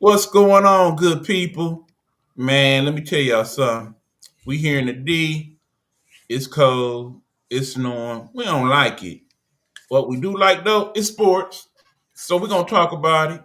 What's going on, good people? Man, let me tell y'all something. We here in the D. It's cold. It's snowing. We don't like it. What we do like though is sports. So we're gonna talk about it.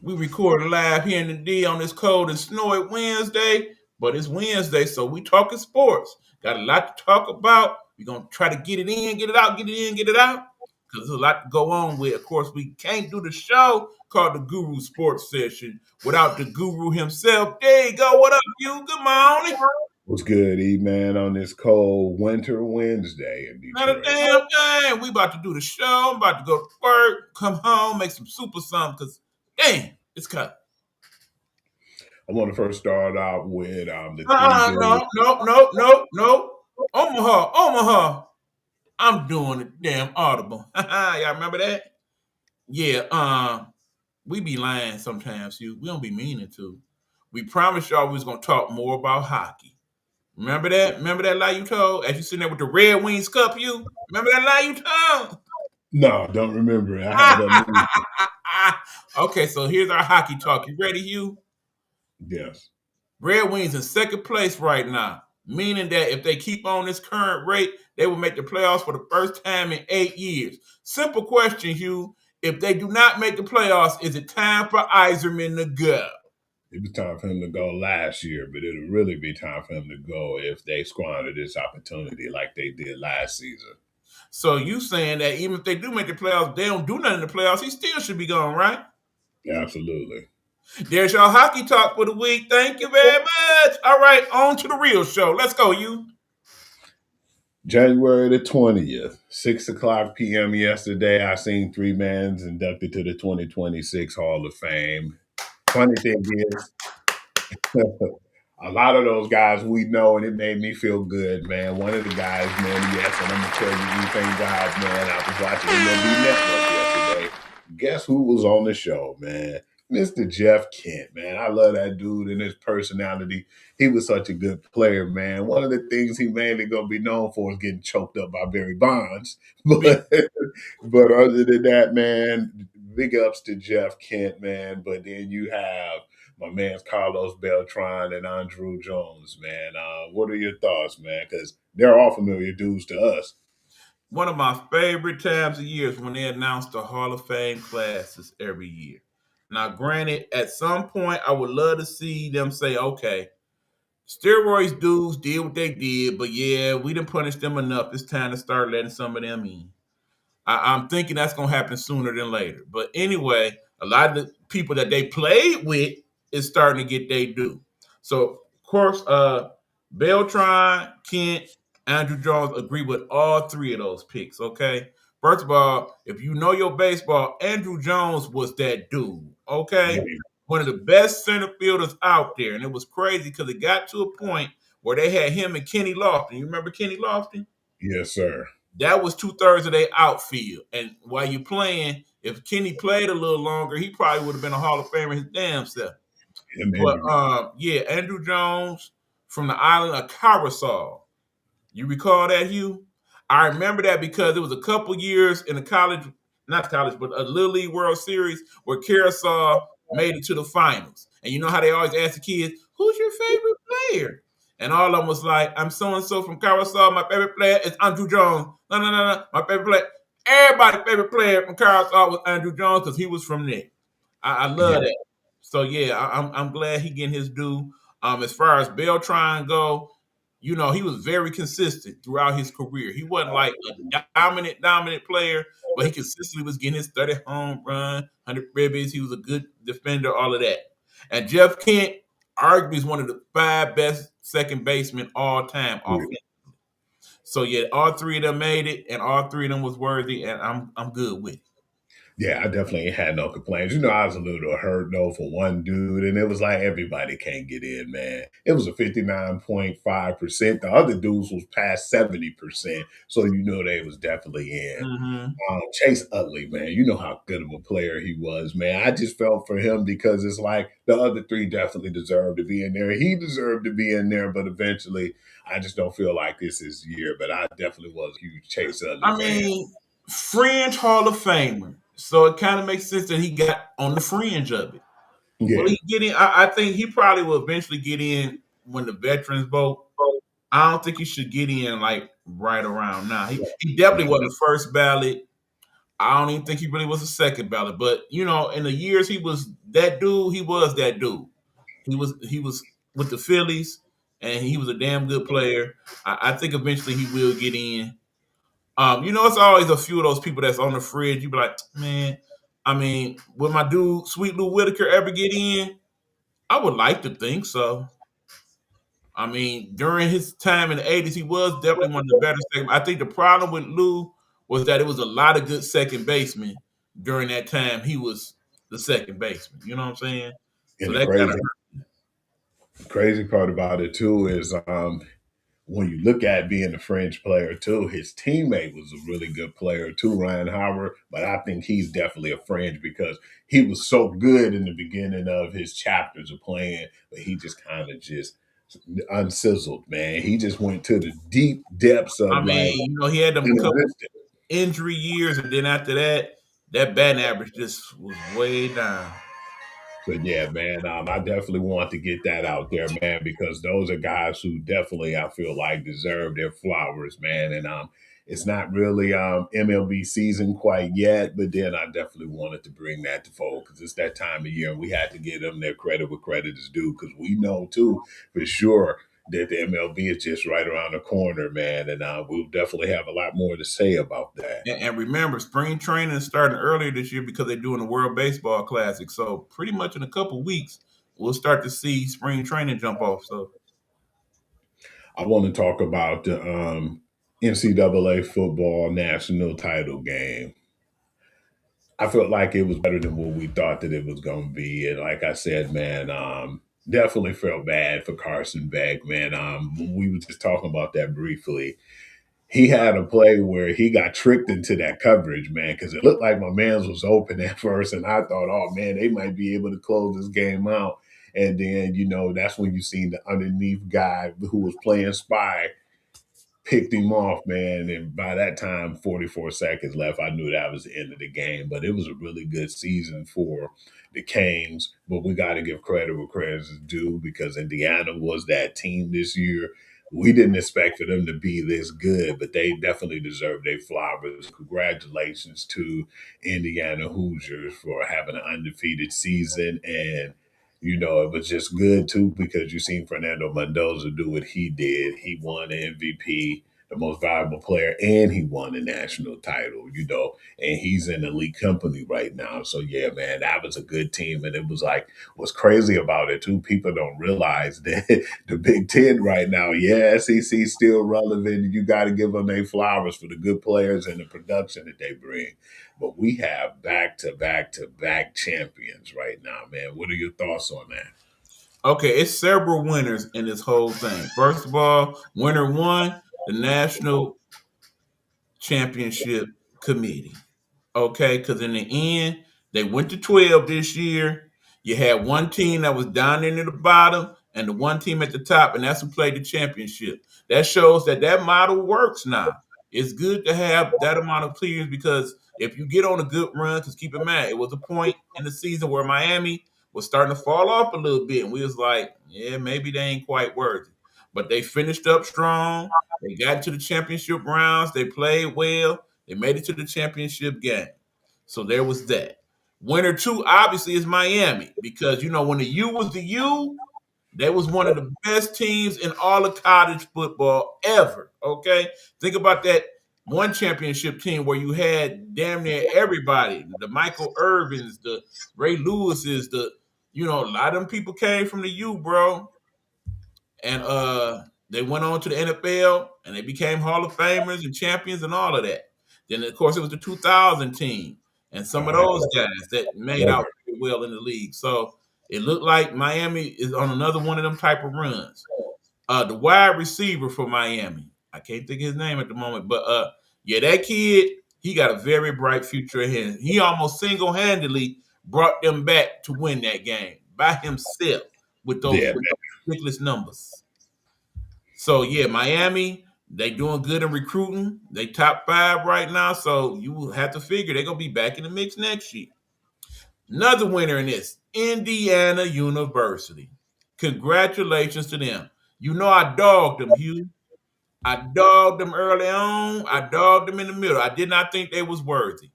We recording live here in the D on this cold and snowy Wednesday, but it's Wednesday, so we talking sports. Got a lot to talk about. We're gonna try to get it in, get it out, get it in, get it out. Because there's a lot to go on with. Of course, we can't do the show called the Guru Sports Session without the Guru himself. There you go. What up, you? Good morning. What's good, E man, on this cold winter Wednesday in Not a Detroit? damn thing. We about to do the show. I'm about to go to work, come home, make some super something. Because, damn, it's cut. I want to first start out with the three billion. No. Omaha. I'm doing it damn audible. Y'all remember that? Yeah, we be lying sometimes, you. We don't be meaning to. We promised y'all we was gonna talk more about hockey. Remember that? Remember that lie you told? As you sitting there with the Red Wings cup, you remember that lie you told? No, don't remember it. I had amnesia. Okay, so here's our hockey talk. You ready, Hugh? Yes. Red Wings in second place right now, meaning that if they keep on this current rate, they will make the playoffs for the first time in 8 years. Simple question, Hugh. If they do not make the playoffs, is it time for Yzerman to go? It was time for him to go last year, but it'll really be time for him to go if they squander this opportunity like they did last season. So you saying that even if they do make the playoffs, they don't do nothing in the playoffs, he still should be gone, right? Absolutely. There's your hockey talk for the week. Thank you very much. All right, on to the real show. Let's go, you. January the 20th, 6 o'clock p.m. yesterday, I seen three men inducted to the 2026 Hall of Fame. Funny thing is, a lot of those guys we know, and it made me feel good, man. One of the guys, man, yes, and I'm gonna tell you, we thank God, man. I was watching MLB Network yesterday. Guess who was on the show, man? Mr. Jeff Kent, man. I love that dude and his personality. He was such a good player, man. One of the things he mainly gonna be known for is getting choked up by Barry Bonds. But other than that, man, big ups to Jeff Kent, man. But then you have my man's Carlos Beltran and Andrew Jones, man. What are your thoughts, man? Because they're all familiar dudes to us. One of my favorite times of year is when they announce the Hall of Fame classes every year. Now, granted, at some point, I would love to see them say, okay, steroids dudes did what they did, but yeah, we didn't punish them enough. It's time to start letting some of them in. I'm thinking that's going to happen sooner than later. But anyway, a lot of the people that they played with is starting to get their due. So, of course, Beltran, Kent, Andrew Jones agree with all three of those picks, okay? First of all, if you know your baseball, Andrew Jones was that dude, Yeah. okay? One of the best center fielders out there. And it was crazy because it got to a point where they had him and Kenny Lofton. You remember Kenny Lofton? Yes, sir. That was 2/3 of their outfield. And while you're playing, if Kenny played a little longer, he probably would have been a Hall of Famer his damn self. Him But Andrew. yeah, Andrew Jones from the island of Curacao. You recall that, Hugh? I remember that because it was a couple years in the college, not college, but a Little League World Series where Curacao made it to the finals. And you know how they always ask the kids, who's your favorite player? And all of them was like, I'm so and so from Curacao. My favorite player is Andrew Jones. No. My favorite player. Everybody's favorite player from Curacao was Andrew Jones because he was from there. I Yeah. love that. So yeah, I'm glad he getting his due. As far as Beltran go, you know, he was very consistent throughout his career. He wasn't like a dominant player, but he consistently was getting his 30 home run, 100 ribbies. He was a good defender, all of that. And Jeff Kent, arguably, is one of the five best second basemen all time offensively. So yeah, all three of them made it, and all three of them was worthy, and I'm good with it. Yeah, I definitely ain't had no complaints. You know, I was a little hurt though for one dude, and it was like everybody can't get in, man. It was a 59.5%. The other dudes was past 70%. So you know they was definitely in. Mm-hmm. Chase Utley, man, you know how good of a player he was, man. I just felt for him because it's like the other three definitely deserved to be in there. He deserved to be in there, but eventually I just don't feel like this is year. But I definitely was a huge Chase Utley I fan. mean, fringe Hall of Famer. So it kind of makes sense that he got on the fringe of it. Will Yeah, he get in? I think he probably will eventually get in when the veterans vote. I don't think he should get in like right around now. He definitely wasn't the first ballot. I don't even think he really was a second ballot. But in the years he was that dude, he was that dude. He was with the Phillies, and he was a damn good player. I think eventually he will get in. It's always a few of those people that's on the fridge. You be like, man, I mean, will my dude Sweet Lou Whitaker ever get in? I would like to think so. I mean, during his time in the '80s, he was definitely one of the better second. I think the problem with Lou was that it was a lot of good second basemen during that time. He was the second baseman. You know what I'm saying? So and the that kind of crazy part about it too is when you look at being a French player too, his teammate was a really good player too, Ryan Howard. But I think he's definitely a fringe because he was so good in the beginning of his chapters of playing, but he just kind of just unsizzled, man. He just went to the deep depths of I like mean, he had them couple inexistence. injury years, and then after that, that batting average just was way down. So yeah, man, I definitely want to get that out there, man, because those are guys who definitely I feel like deserve their flowers, man. And it's not really MLB season quite yet, but then I definitely wanted to bring that to folk because it's that time of year and we had to give them their credit where credit is due because we know too for sure that the MLB is just right around the corner, man, and we'll definitely have a lot more to say about that. And remember, spring training is starting earlier this year because they're doing the World Baseball Classic. So pretty much in a couple weeks, we'll start to see spring training jump off. So I want to talk about the NCAA football national title game. I felt like it was better than what we thought that it was going to be. And like I said, man, definitely felt bad for Carson Beck, man. We were just talking about that briefly. He had a play where he got tricked into that coverage, man, because it looked like my man's was open at first. And I thought, oh, man, they might be able to close this game out. And then, that's when you seen the underneath guy who was playing spy picked him off, man. And by that time, 44 seconds left, I knew that was the end of the game. But it was a really good season for the Canes. But we got to give credit where credit is due because Indiana was that team this year. We didn't expect for them to be this good, but they definitely deserve their flowers. Congratulations to Indiana Hoosiers for having an undefeated season and it was just good too because you seen Fernando Mendoza do what he did. He won the MVP, the most valuable player, and he won the national title, and he's in elite company right now. So yeah, man, that was a good team. And it was like what's crazy about it too, people don't realize that the Big Ten right now, yeah, SEC still relevant. You got to give them their flowers for the good players and the production that they bring. But we have back to back to back champions right now, man. What are your thoughts on that? okay, it's several winners in this whole thing. First of all, winner one, the National Championship Committee. Okay, because in the end, they went to 12 this year. You had one team that was down into the bottom and the one team at the top, and that's who played the championship. That shows that model works now. It's good to have that amount of players because if you get on a good run, because keep in mind, it was a point in the season where Miami was starting to fall off a little bit, and we was like, yeah, maybe they ain't quite worthy. But they finished up strong. They got into the championship rounds. They played well. They made it to the championship game. So there was that. Winner two, obviously, is Miami because, when the U was the U, they was one of the best teams in all of college football ever. Okay? Think about that one championship team where you had damn near everybody the Michael Irvins, the Ray Lewises, a lot of them people came from the U, bro. And they went on to the NFL and they became Hall of Famers and champions and all of that. Then of course it was the 2000 team and some of those guys that made Love out pretty well in the league. So it looked like Miami is on another one of them type of runs. The wide receiver for Miami, I can't think of his name at the moment, but yeah, that kid, he got a very bright future ahead. He almost single-handedly brought them back to win that game by himself with those Yeah, ridiculous numbers. So yeah, Miami, they doing good in recruiting. They top 5 right now. So you have to figure they're gonna be back in the mix next year. Another winner in this, Indiana University. Congratulations to them. You know I dogged them, Hugh. I dogged them early on. I dogged them in the middle. I did not think they was worthy.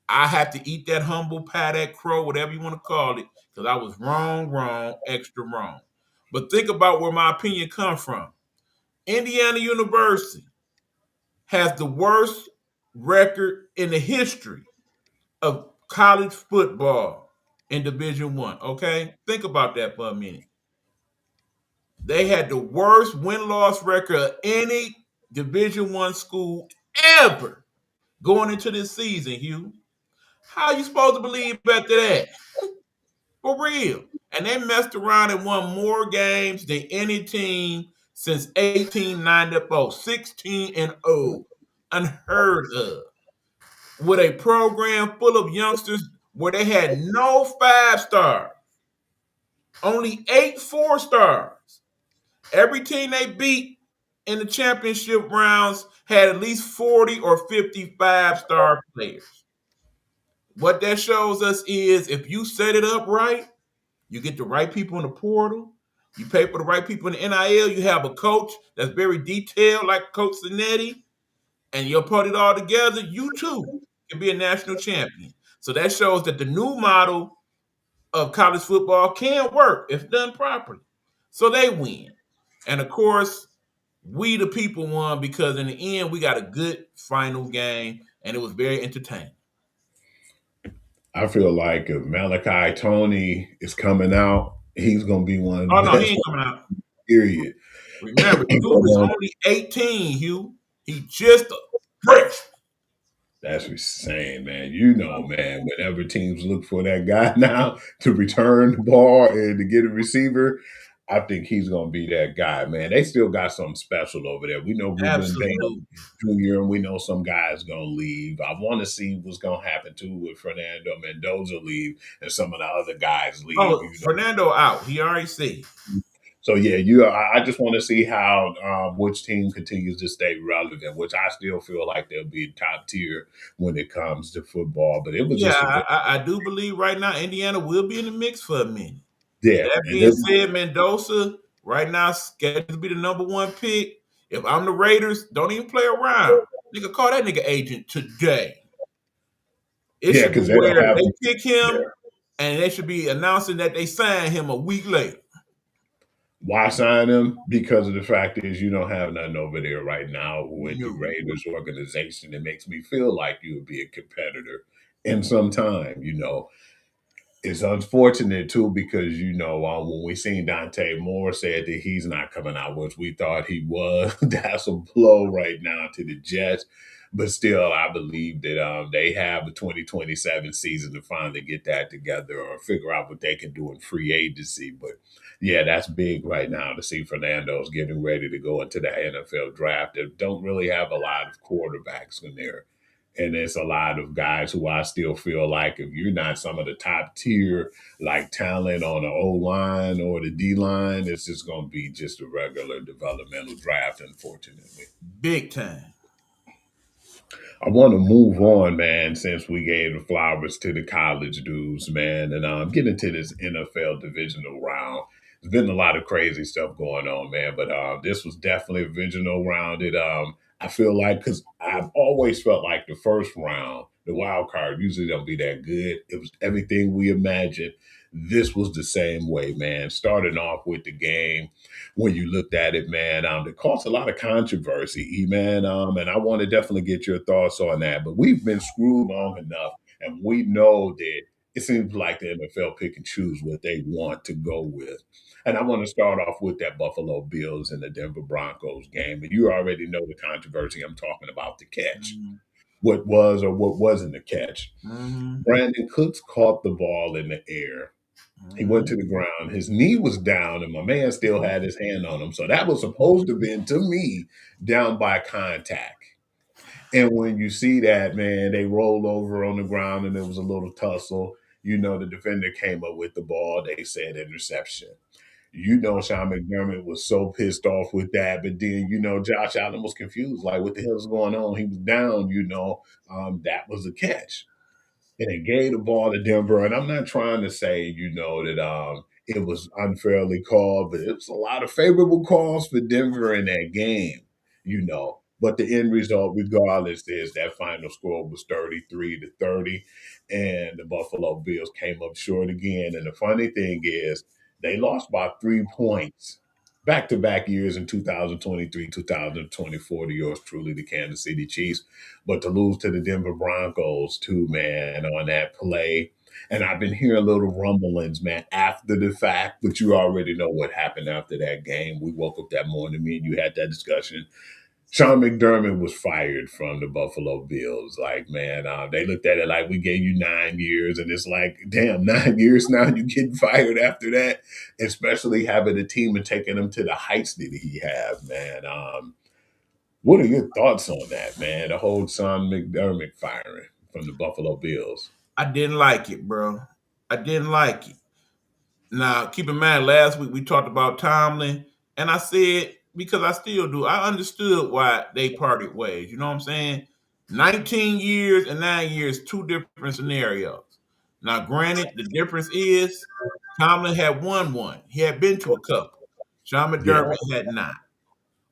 I had to eat that humble pie, that crow, whatever you want to call it, because I was wrong, extra wrong. But think about where my opinion comes from. Indiana University has the worst record in the history of college football in Division One. Okay, think about that for a minute. They had the worst win-loss record of any Division One school ever going into this season. Hugh, how you supposed to believe after that? For real. And they messed around and won more games than any team since 1894. 16 and 0. Unheard of. With a program full of youngsters where they had no 5 stars, only 8 4 stars. Every team they beat in the championship rounds had at least 40 or 55 star players. What that shows us is if you set it up right, you get the right people in the portal. You pay for the right people in the NIL. You have a coach that's very detailed, like Coach Zanetti, and you'll put it all together. You too can be a national champion. So that shows that the new model of college football can work if done properly. So they win. And of course, we the people won because in the end we got a good final game and it was very entertaining. I feel like if Malachi Tony is coming out, he's going to be one of Oh the no, he best. ain't coming out. Period. Remember, But, dude is only 18, Hugh. He just a fresh. that's what he's saying, man. You know, man, whenever teams look for that guy now to return the ball and to get a receiver, I think he's going to be that guy, man. They still got something special over there. We know Ruben Dale Absolutely. Jr., and we know some guys going to leave. I want to see what's going to happen, too, with Fernando Mendoza leave and some of the other guys leave. Oh, Fernando out. He already said. So yeah, I just want to see how which team continues to stay relevant. Which I still feel like they'll be top tier when it comes to football. But it was Yeah, just a good, I do believe right now Indiana will be in the mix for a minute. yeah, That and being said, Mendoza right now scheduled to be the number 1 pick. If I'm the Raiders, don't even play around. Nigga, call that nigga agent today. It yeah, should be because they'll where have they pick him yeah. and they should be announcing that they signed him a week later. Why sign him? Because of the fact is you don't have nothing over there right now with the No. Raiders organization. It makes me feel like you would be a competitor in some time. It's unfortunate too because when we seen Dante Moore said that he's not coming out, which we thought he was. That's a blow right now to the Jets. But still, I believe that they have the 2027 season to finally get that together or figure out what they can do in free agency. But yeah, that's big right now to see Fernando's getting ready to go into the NFL draft. They don't really have a lot of quarterbacks in there, and there's a lot of guys who I still feel like if you're not some of the top tier like talent on the O line or the D line, it's just going to be just a regular developmental draft, unfortunately. Big time. I want to move on, man, since we gave the flowers to the college dudes, man, and get into this NFL divisional round. There's been a lot of crazy stuff going on, man, but this was definitely a divisional round. I feel like because I've always felt like the first round, the wild card, usually don't be that good. It was everything we imagined. This was the same way, man. Starting off with the game when you looked at it, man. It caused a lot of controversy, man. And I want to definitely get your thoughts on that. But we've been screwed long enough, and we know that it seems like the NFL pick and choose what they want to go with. And I want to start off with that Buffalo Bills and the Denver Broncos game. And you already know the controversy I'm talking about, the catch. Mm-hmm. What was or what wasn't the catch. Mm-hmm. Brandon Cooks caught the ball in the air. He went to the ground. His knee was down, and my man still had his hand on him. So that was supposed to have been, to me, down by contact. And when you see that, man, they rolled over on the ground and there was a little tussle. The defender came up with the ball. They said interception. Sean McDermott was so pissed off with that. But then, Josh Allen was confused. Like, what the hell is going on? He was down, that was a catch. and they gave the ball to Denver. And I'm not trying to say, that it was unfairly called, but it was a lot of favorable calls for Denver in that game. But the end result, regardless, is that final score was 33-30, and the Buffalo Bills came up short again. And the funny thing is, they lost by 3 points back to back years in 2023, 2024 to yours truly, the Kansas City Chiefs. But to lose to the Denver Broncos, too, man, on that play. And I've been hearing little rumblings, man, after the fact, but you already know what happened after that game. We woke up that morning, me and you had that discussion. Sean McDermott was fired from the Buffalo Bills. Like, man, they looked at it like we gave you 9 years, and it's like, damn, 9 years now you getting fired after that, especially having a team and taking them to the heights that he have, man. What are your thoughts on that, man? The whole Sean McDermott firing from the Buffalo Bills. I didn't like it, bro. I didn't like it. Now, keep in mind, last week we talked about Tomlin, and I said, because I still do, I understood why they parted ways. You know what I'm saying? 19 years and 9 years, two different scenarios. Now, granted, the difference is Tomlin had won one. He had been to a couple. Sean Yeah. McDermott had not.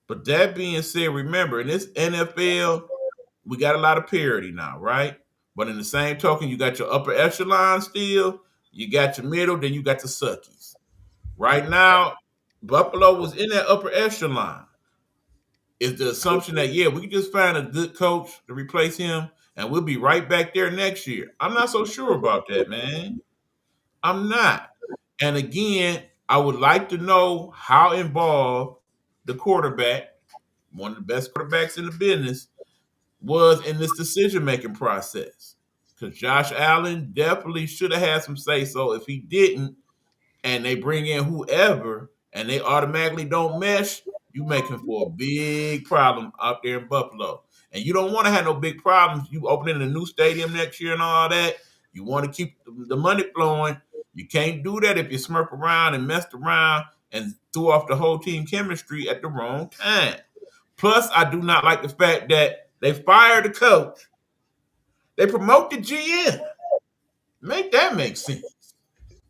But that being said, remember, in this NFL, we got a lot of parity now, right? But in the same token, you got your upper echelon still, you got your middle, then you got the suckies. Right now, Buffalo was in that upper echelon. Is the assumption that, yeah, we can just find a good coach to replace him and we'll be right back there next year? I'm not so sure about that, man. I'm not. And again, I would like to know how involved the quarterback, one of the best quarterbacks in the business, was in this decision making process. Because Josh Allen definitely should have had some say so. If he didn't, and they bring in whoever, and they automatically don't mesh, you making for a big problem out there in Buffalo. And you don't want to have no big problems. You opening a new stadium next year and all that. You want to keep the money flowing. You can't do that if you smirk around and messed around and threw off the whole team chemistry at the wrong time. Plus, I do not like the fact that they fired the coach. They promote the GM. Make that make sense.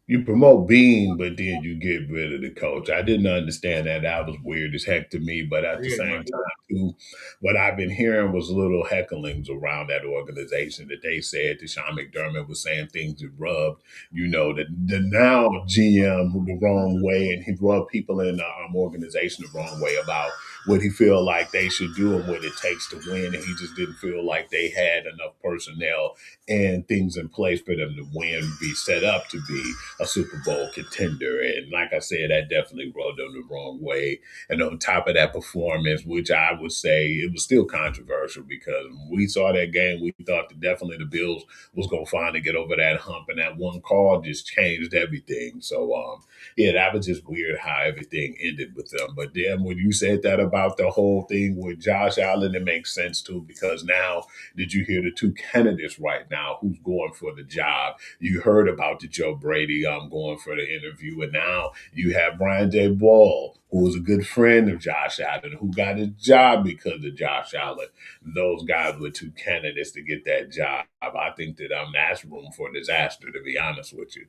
You promote Bean, but then you get rid of the coach. I didn't understand that. That was weird as heck to me. But at the Very same much. time, too, what I've been hearing was little hecklings around that organization that they said that Sean McDermott was saying things that rubbed, the now GM the wrong way, and he rubbed people in the organization the wrong way about what he feel like they should do and what it takes to win. And he just didn't feel like they had enough personnel and things in place for them to win, be set up to be a Super Bowl contender. And like I said, that definitely rubbed them the wrong way. And on top of that performance, which I would say it was still controversial because when we saw that game, we thought that definitely the Bills was going to finally get over that hump. And that one call just changed everything. So, yeah, that was just weird how everything ended with them. But then when you said that about the whole thing with Josh Allen, it makes sense too, because now did you hear the two candidates right now who's going for the job? You heard about the Joe Brady going for the interview, and now you have Brian J. Ball, who was a good friend of Josh Allen, who got his job because of Josh Allen. Those guys were two candidates to get that job. I think that that's room for disaster, to be honest with you.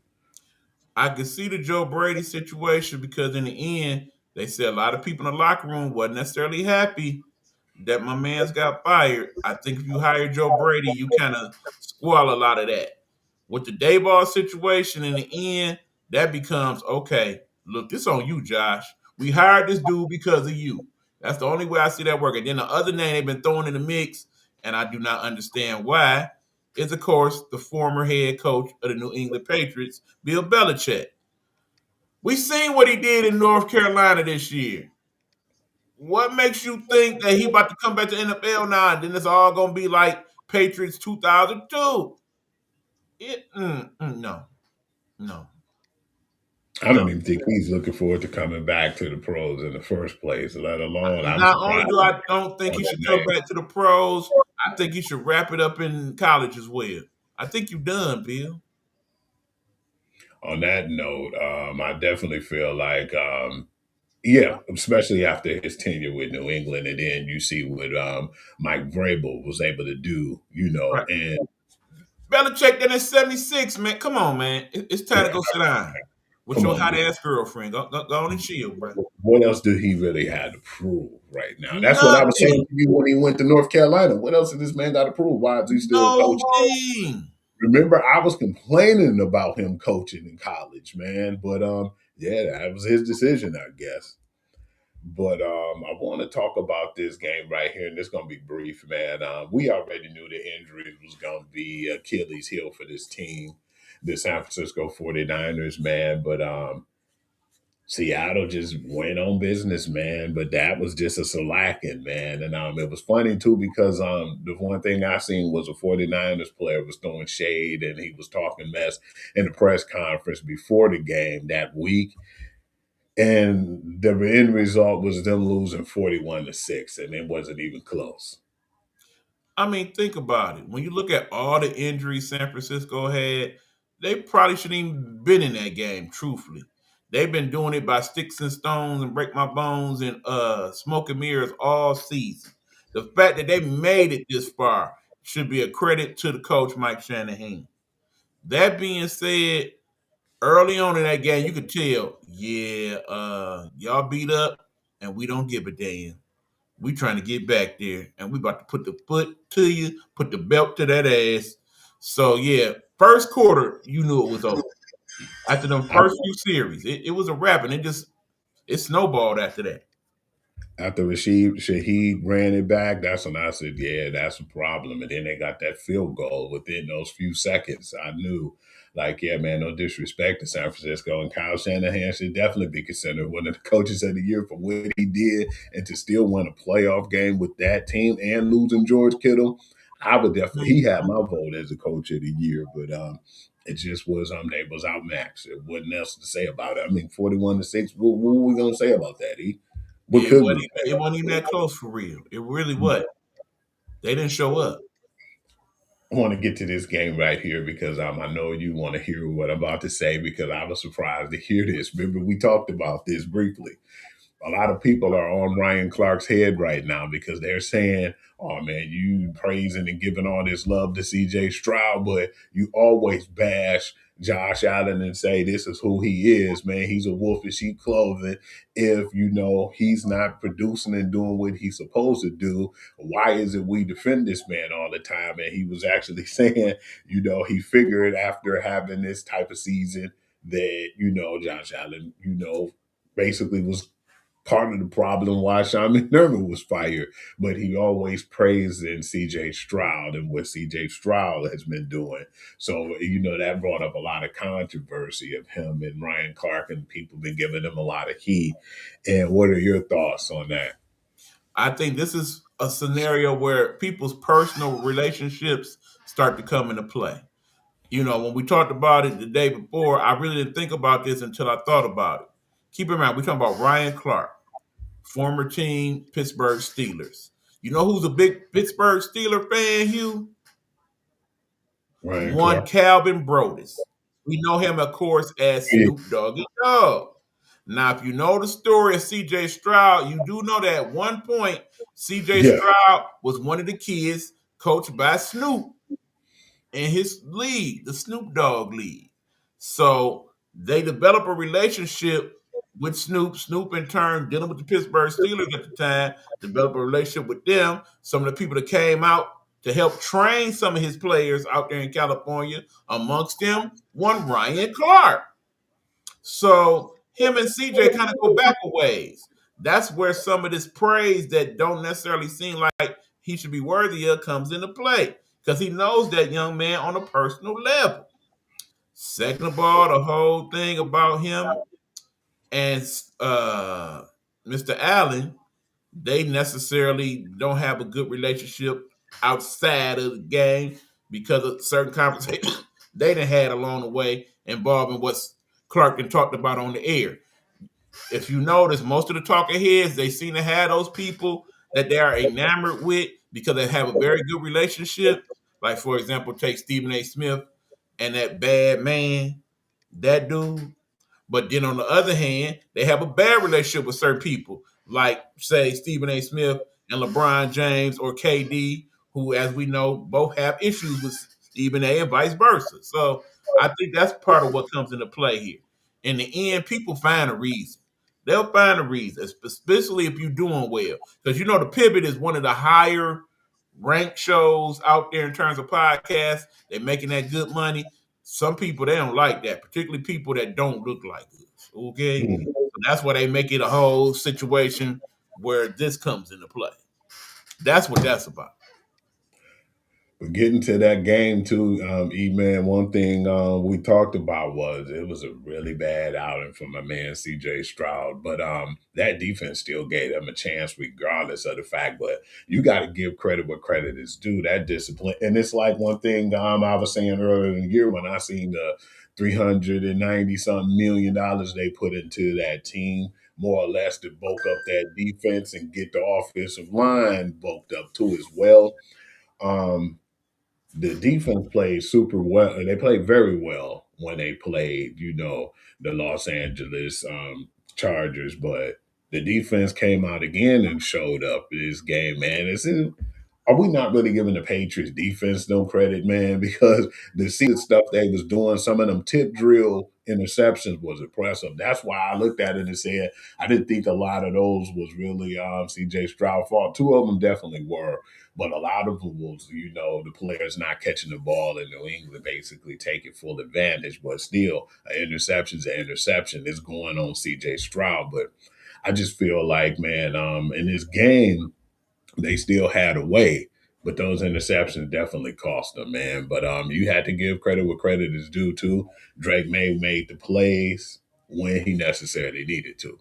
I could see the Joe Brady situation because in the end, they said a lot of people in the locker room wasn't necessarily happy that my man's got fired. I think if you hire Joe Brady, you kind of spoil a lot of that. With the Dayball situation in the end, that becomes okay. Look, this on you, Josh. We hired this dude because of you. That's the only way I see that working. Then the other name they've been throwing in the mix, and I do not understand why, is of course the former head coach of the New England Patriots, Bill Belichick. We seen what he did in North Carolina this year. What makes you think that he about to come back to NFL now and then it's all gonna be like Patriots 2002? No, no, I don't no. even think he's looking forward to coming back to the pros in the first place, let alone I'm Not only surprised do I don't think on he that should come name. back to the pros, I think he should wrap it up in college as well. I think you done, Bill. On that note, I definitely feel like yeah, especially after his tenure with New England, and then you see what Mike Vrabel was able to do, Right. and Belichick did in 76, man. Come on, man. It's time to go sit down with Come your on, hot ass girlfriend. Go on and chill, bro. what else did he really have to prove right now? That's what I was saying Nothing. to you when he went to North Carolina. What else did this man got to prove? Why is he still No coaching? thing. Remember, I was complaining about him coaching in college, man. But yeah, that was his decision, I guess. But I want to talk about this game right here, and it's going to be brief, man. We already knew the injury was going to be Achilles' heel for this team, the San Francisco 49ers, man. But Seattle just went on business, man. But that was just a slacking, man. And it was funny, too, because the one thing I seen was a 49ers player was throwing shade and he was talking mess in the press conference before the game that week. And the end result was them losing 41-6, and it wasn't even close. I mean, think about it. When you look at all the injuries San Francisco had, they probably shouldn't even been in that game, truthfully. They've been doing it by sticks and stones and break my bones and smoke and mirrors all season. The fact that they made it this far should be a credit to the coach, Mike Shanahan. That being said, early on in that game, you could tell, yeah, y'all beat up and we don't give a damn. We trying to get back there, and we about to put the foot to you, put the belt to that ass. So yeah, first quarter, you knew it was over. After them I, first few series, it was a wrap, and it snowballed after that. After Shaheed ran it back, that's when I said, yeah, that's a problem. And then they got that field goal within those few seconds. I knew, like, yeah, man, no disrespect to San Francisco. And Kyle Shanahan should definitely be considered one of the coaches of the year for what he did and to still win a playoff game with that team and losing George Kittle. I would definitely, he had my vote as a coach of the year, but it just was they was outmatched. It wasn't else to say about it. I mean, 41-6. What were we gonna say about that? What It could wasn't we it say? wasn't even that close for real. It really was. They didn't show up. I want to get to this game right here because I know you want to hear what I'm about to say because I was surprised to hear this. Remember, we talked about this briefly. A lot of people are on Ryan Clark's head right now because they're saying, oh man, you praising and giving all this love to CJ Stroud, but you always bash Josh Allen and say this is who he is, man. He's a wolf in sheep clothing. If he's not producing and doing what he's supposed to do, why is it we defend this man all the time? And he was actually saying, he figured after having this type of season that, Josh Allen, basically was part of the problem why Sean McDermott was fired, but he always praised in CJ Stroud and what CJ Stroud has been doing. So, that brought up a lot of controversy of him and Ryan Clark, and people been giving him a lot of heat. And what are your thoughts on that? I think this is a scenario where people's personal relationships start to come into play. When we talked about it the day before, I really didn't think about this until I thought about it. Keep in mind, we're talking about Ryan Clark, former team Pittsburgh Steelers. You know who's a big Pittsburgh Steeler fan, Hugh? Ryan One Clark. Calvin Brodus. We know him, of course, as Yeah. Snoop Doggy Dogg. Now, if you know the story of CJ Stroud, you do know that at one point, CJ Yeah. Stroud was one of the kids coached by Snoop in his league, the Snoop Dogg League. So they develop a relationship with Snoop. Snoop, in turn, dealing with the Pittsburgh Steelers at the time, developed a relationship with them. Some of the people that came out to help train some of his players out there in California, amongst them, one Ryan Clark. So him and CJ kind of go back a ways. That's where some of this praise that don't necessarily seem like he should be worthy of comes into play because he knows that young man on a personal level. Second of all, the whole thing about him and Mr. Allen, they necessarily don't have a good relationship outside of the game because of certain conversations they done had along the way involving what Clark and talked about on the air. If you notice, most of the talking heads, they seem to have those people that they are enamored with because they have a very good relationship. Like, for example, take Stephen A. Smith and that bad man, that dude. But then on the other hand, they have a bad relationship with certain people, like, say, Stephen A. Smith and LeBron James or KD, who, as we know, both have issues with Stephen A. and vice versa. So I think that's part of what comes into play here. In the end, people find a reason. They'll find a reason, especially if you're doing well. Because the Pivot is one of the higher ranked shows out there in terms of podcasts. They're making that good money. Some people they don't like that, particularly people that don't look like us. Okay. Hmm. So that's why they make it a whole situation where this comes into play. That's what that's about. But getting to that game too, E-Man, one thing we talked about was it was a really bad outing for my man CJ Stroud. But that defense still gave them a chance regardless of the fact. But you got to give credit where credit is due. That discipline. And it's like one thing I was saying earlier in the year when I seen the $390-something million they put into that team, more or less to bulk up that defense and get the offensive line bulked up too as well. Um, the defense played super well. They played very well when they played, the Los Angeles Chargers. But the defense came out again and showed up this game, man. Are we not really giving the Patriots defense no credit, man? Because the secret stuff they was doing, some of them tip drill interceptions was impressive. That's why I looked at it and said I didn't think a lot of those was really CJ Stroud fault. Two of them definitely were, but a lot of them was, the players not catching the ball in New England, basically taking full advantage. But still, an interception's an interception. It's going on CJ Stroud. But I just feel like, man, in this game, they still had a way, but those interceptions definitely cost them, man. But you had to give credit where credit is due too. Drake May made the plays when he necessarily needed to.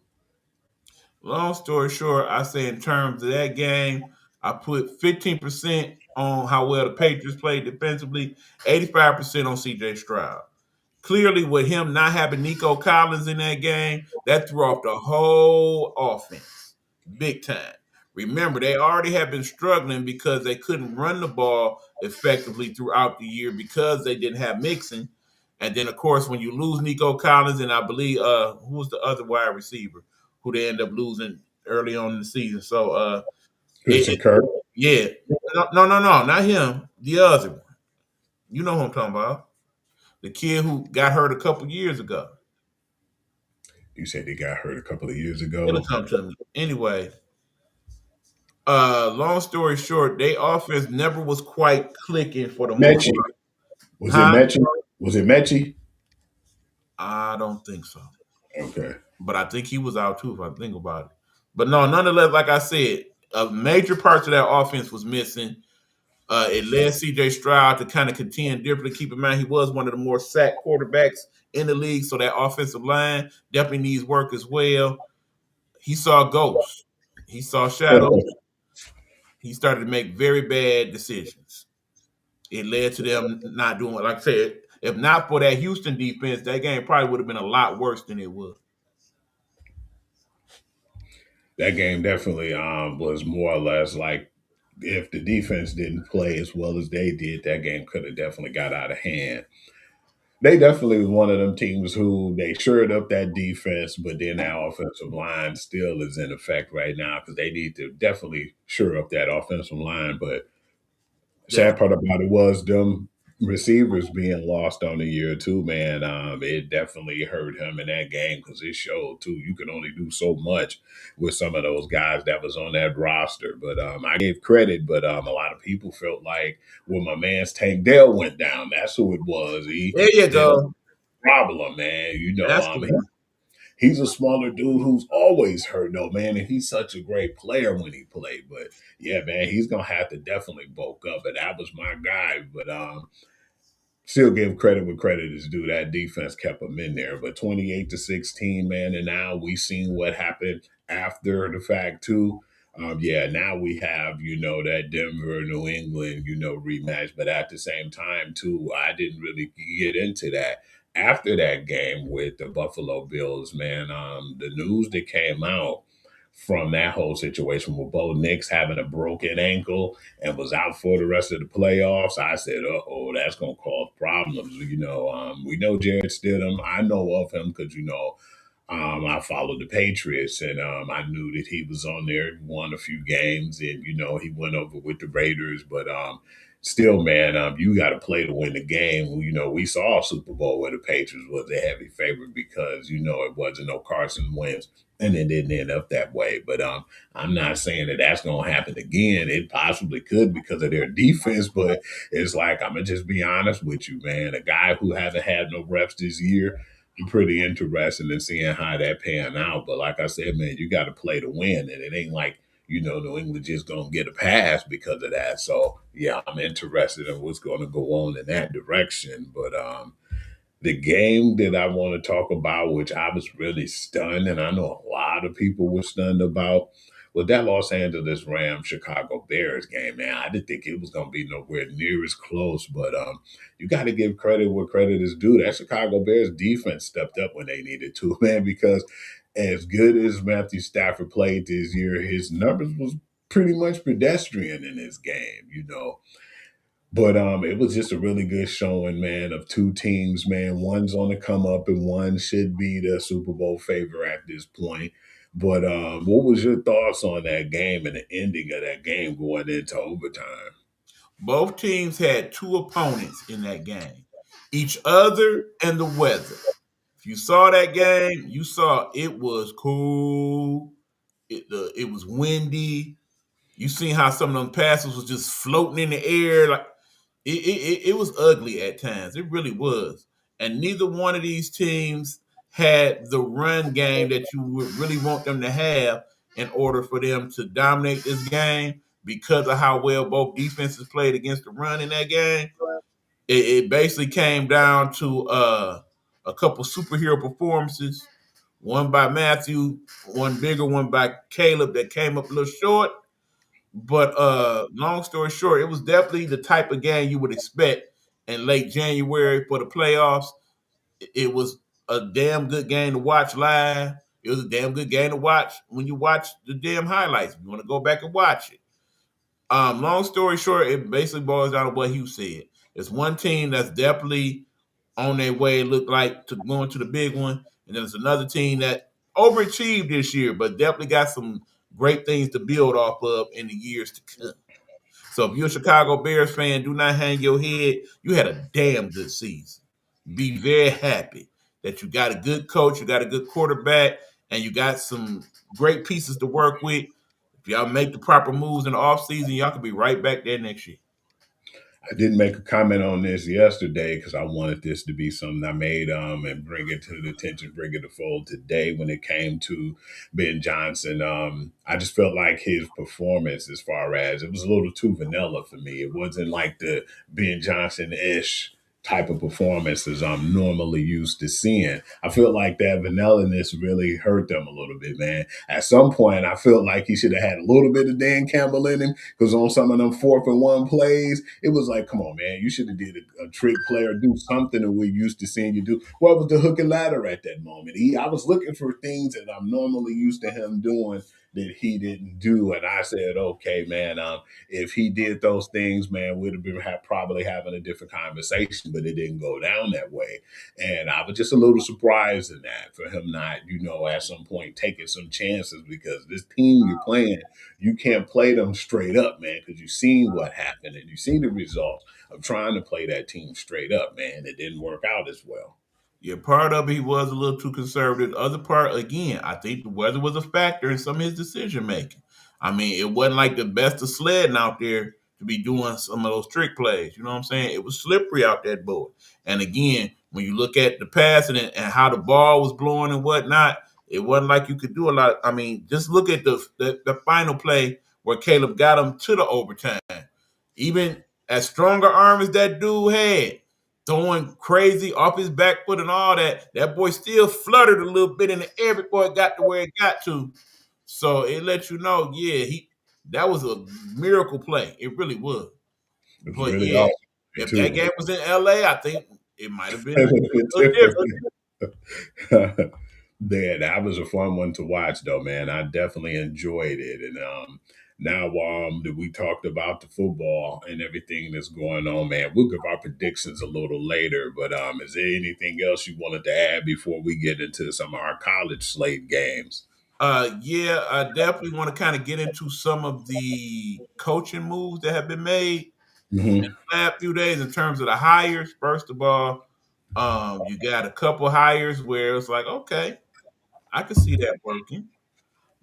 Long story short, I say in terms of that game, I put 15% on how well the Patriots played defensively, 85% on CJ Stroud. Clearly, with him not having Nico Collins in that game, that threw off the whole offense big time. Remember, they already have been struggling because they couldn't run the ball effectively throughout the year because they didn't have Mixon. And then, of course, when you lose Nico Collins, and I believe who was the other wide receiver who they end up losing early on in the season. So, Christian Kirk. yeah, no, not him. The other one. You know who I'm talking about? The kid who got hurt a couple years ago. You said he got hurt a couple of years It'll ago. come to me. Anyway, long story short, their offense never was quite clicking for the most Mechie. part. Was it Huh? Mechie? Was it Mechie? I don't think so. Okay. But I think he was out too, if I think about it. But no, nonetheless, like I said, major parts of that offense was missing. It led CJ Stroud to kind of contend differently. Keep in mind, he was one of the more sacked quarterbacks in the league, so that offensive line definitely needs work as well. He saw ghosts. He saw shadows. He started to make very bad decisions. It led to them not doing, like I said, if not for that Houston defense, that game probably would have been a lot worse than it was. That game definitely was more or less like if the defense didn't play as well as they did, that game could have definitely got out of hand. They definitely was one of them teams who they shored up that defense, but then that offensive line still is in effect right now because they need to definitely shore up that offensive line. But sad part about it was them receivers being lost on the year too, man. It definitely hurt him in that game because it showed too. You can only do so much with some of those guys that was on that roster. But I gave credit, but a lot of people felt like when my man's Tank Dell went down, that's who it was. There you Dell go. problem, man. That's the one. He's a smaller dude who's always hurt though, man, and he's such a great player when he played. But yeah, man, he's gonna have to definitely bulk up. And that was my guy. But still give credit where credit is due. That defense kept them in there. But 28-16, man, and now we seen what happened after the fact too. Yeah, now we have, that Denver, New England, rematch. But at the same time, too, I didn't really get into that. After that game with the Buffalo Bills, man, the news that came out from that whole situation with Bo Nix having a broken ankle and was out for the rest of the playoffs, I said, "Oh, that's gonna cause problems." We know Jared Stidham. I know of him because I followed the Patriots, and I knew that he was on there, won a few games, and he went over with the Raiders. But still, man, you got to play to win the game. You know, we saw a Super Bowl where the Patriots was a heavy favorite because you know it wasn't no Carson Wentz, and it didn't end up that way. But I'm not saying that that's going to happen again. It possibly could because of their defense, but it's like I'm gonna just be honest with you, man. A guy who hasn't had no reps this year. I'm pretty interested in seeing how that pan out. But like I said, man, you got to play to win, and it ain't like you know, New England just gonna get a pass because of that. So yeah, I'm interested in what's gonna go on in that direction. But the game that I want to talk about, which I was really stunned, and I know a lot of people were stunned about, was that Los Angeles Rams Chicago Bears game. Man, I didn't think it was going to be nowhere near as close, but you got to give credit where credit is due. That Chicago Bears defense stepped up when they needed to, man, because as good as Matthew Stafford played this year, his numbers was pretty much pedestrian in this game, you know. But it was just a really good showing, man, of two teams, man. One's on the come up and one should be the Super Bowl favorite at this point. But what was your thoughts on that game and the ending of that game going into overtime? Both teams had two opponents in that game, each other and the weather. If you saw that game, you saw it was cool. It was windy. You seen how some of them passes was just floating in the air. Like it was ugly at times. It really was. And neither one of these teams had the run game that you would really want them to have in order for them to dominate this game because of how well both defenses played against the run in that game. It basically came down to a couple superhero performances, one by Matthew, one bigger one by Caleb that came up a little short. But long story short, it was definitely the type of game you would expect in late January for the playoffs. It was a damn good game to watch live. It was a damn good game to watch when you watch the damn highlights. If you want to go back and watch it. Long story short, it basically boils down to what Hugh said. It's one team that's definitely on their way, it looked like, to going to the big one. And then there's another team that overachieved this year, but definitely got some great things to build off of in the years to come. So if you're a Chicago Bears fan, do not hang your head. You had a damn good season. Be very happy that you got a good coach, you got a good quarterback, and you got some great pieces to work with. If y'all make the proper moves in the offseason, y'all could be right back there next year. I didn't make a comment on this yesterday because I wanted this to be something I made and bring it to the attention, bring it to fold today when it came to Ben Johnson. I just felt like his performance, as far as it was a little too vanilla for me. It wasn't like the Ben Johnson ish type of performances I'm normally used to seeing. I feel like that vanillaness really hurt them a little bit, man. At some point, I felt like he should have had a little bit of Dan Campbell in him because on some of them 4th-and-1 plays, it was like, come on, man, you should have did a trick play or do something that we're used to seeing you do. What was the hook and ladder at that moment? I was looking for things that I'm normally used to him doing that he didn't do, and I said, okay, man, if he did those things, man, we'd have been probably having a different conversation, but it didn't go down that way. And I was just a little surprised in that for him not, you know, at some point taking some chances because this team you're playing, you can't play them straight up, man, because you've seen what happened and you've seen the results of trying to play that team straight up, man. It didn't work out as well. Yeah, part of it he was a little too conservative. The other part, again, I think the weather was a factor in some of his decision making. I mean, it wasn't like the best of sledding out there to be doing some of those trick plays. You know what I'm saying? It was slippery out that board. And again, when you look at the passing and how the ball was blowing and whatnot, it wasn't like you could do a lot. I mean, just look at the final play where Caleb got him to the overtime. Even as stronger arm as that dude had, throwing crazy off his back foot and all that, that boy still fluttered a little bit in the air before it got to where it got to. So it lets you know, yeah, that was a miracle play. It really was. It was But really yeah, awesome if too. that game was in LA, I think it might have been It a would have little different. been different. Yeah, that was a fun one to watch, though, man. I definitely enjoyed it. And now that we talked about the football and everything that's going on, man, we'll give our predictions a little later. But is there anything else you wanted to add before we get into some of our college slate games? Yeah, I definitely want to kind of get into some of the coaching moves that have been made. Mm-hmm. Last few days in terms of the hires. First of all, you got a couple hires where it's like, okay, I can see that working.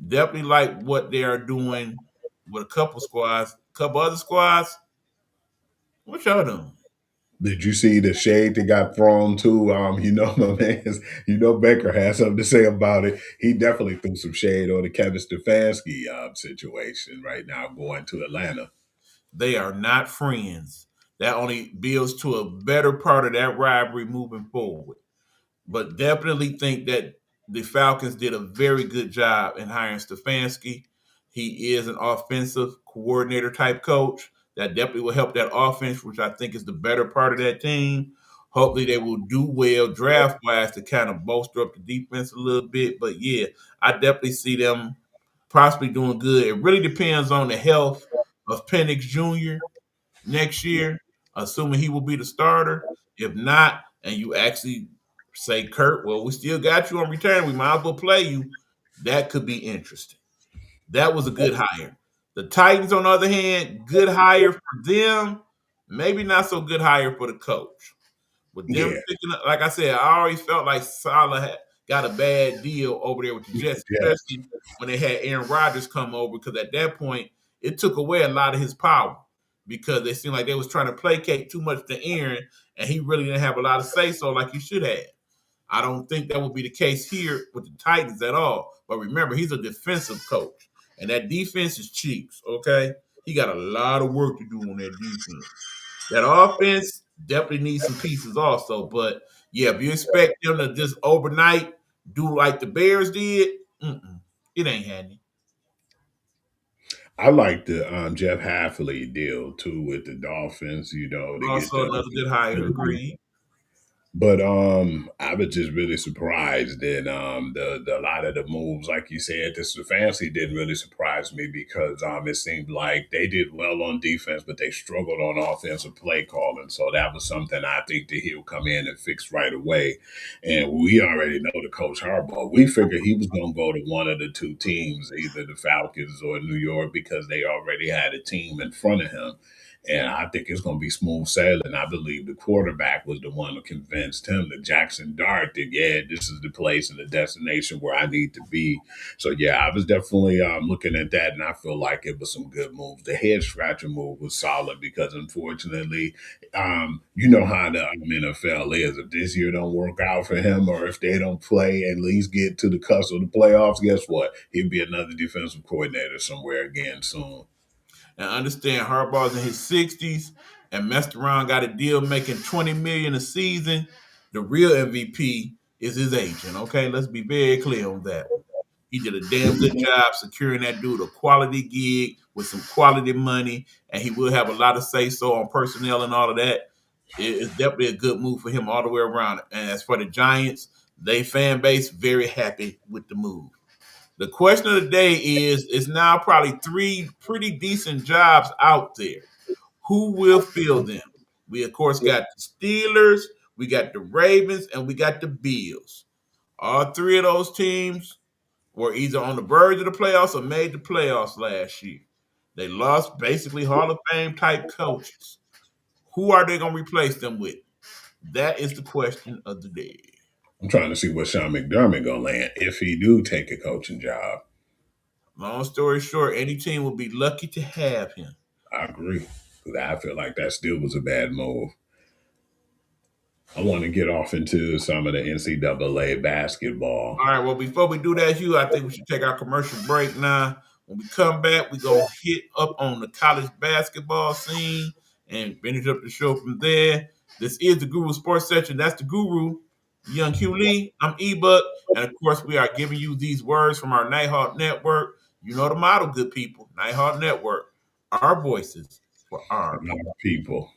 Definitely like what they are doing with a couple squads. A couple other squads, what y'all doing? Did you see the shade that got thrown to? My man, Baker has something to say about it. He definitely threw some shade on the Kevin Stefanski situation right now going to Atlanta. They are not friends. That only builds to a better part of that rivalry moving forward. But definitely think that the Falcons did a very good job in hiring Stefanski. He is an offensive coordinator type coach that definitely will help that offense, which I think is the better part of that team. Hopefully, they will do well draft wise to kind of bolster up the defense a little bit. But yeah, I definitely see them possibly doing good. It really depends on the health of Penix Jr. next year, assuming he will be the starter. If not, and you actually say, Kurt, well, we still got you on return. We might as well play you. That could be interesting. That was a good hire. The Titans, on the other hand, good hire for them. Maybe not so good hire for the coach. With them Yeah, picking up, like I said, I always felt like Salah had got a bad deal over there with the Jets, yes. especially when they had Aaron Rodgers come over, because at that point it took away a lot of his power because they seemed like they was trying to placate too much to Aaron, and he really didn't have a lot of say so like he should have. I don't think that would be the case here with the Titans at all. But remember, he's a defensive coach, and that defense is Chiefs. Okay, he got a lot of work to do on that defense. That offense definitely needs some pieces also. But yeah, if you expect them to just overnight do like the Bears did, it ain't happening. I like the Jeff Halfley deal too with the Dolphins. To get Also, another good hire. Agreed. But I was just really surprised that the a lot of the moves, like you said, this fancy didn't really surprise me because it seemed like they did well on defense, but they struggled on offensive play calling. So that was something I think that he'll come in and fix right away. And we already know the coach Harbaugh. We figured he was going to go to one of the two teams, either the Falcons or New York, because they already had a team in front of him. And I think it's going to be smooth sailing. I believe the quarterback was the one who convinced him, that Jackson Dart, that, yeah, this is the place and the destination where I need to be. So, yeah, I was definitely looking at that, and I feel like it was some good moves. The head scratcher move was solid because, unfortunately, you know how the NFL is. If this year don't work out for him or if they don't play, at least get to the cusp of the playoffs, guess what? He'll be another defensive coordinator somewhere again soon. And understand Harbaugh's in his 60s and messed around, got a deal making $20 million a season. The real MVP is his agent. Okay, let's be very clear on that. He did a damn good job securing that dude a quality gig with some quality money, and he will have a lot of say so on personnel and all of that. It's definitely a good move for him all the way around. And as for the Giants, they fan base very happy with the move. The question of the day is, it's now probably three pretty decent jobs out there. Who will fill them? We, of course, got the Steelers, we got the Ravens, and we got the Bills. All three of those teams were either on the verge of the playoffs or made the playoffs last year. They lost basically Hall of Fame type coaches. Who are they going to replace them with? That is the question of the day. I'm trying to see what Sean McDermott gonna land if he do take a coaching job. Long story short, any team will be lucky to have him. I agree. I feel like that still was a bad move. I want to get off into some of the NCAA basketball. All right, well, before we do that, Hugh, I think we should take our commercial break now. When we come back, we're going to hit up on the college basketball scene and finish up the show from there. This is the Guru Sports Section. That's the Guru, Young Hugh Lee. I'm E-Buck. And, of course, we are giving you these words from our Nighthawk Network. You know the motto, good people. Nighthawk Network. Our voices for our people.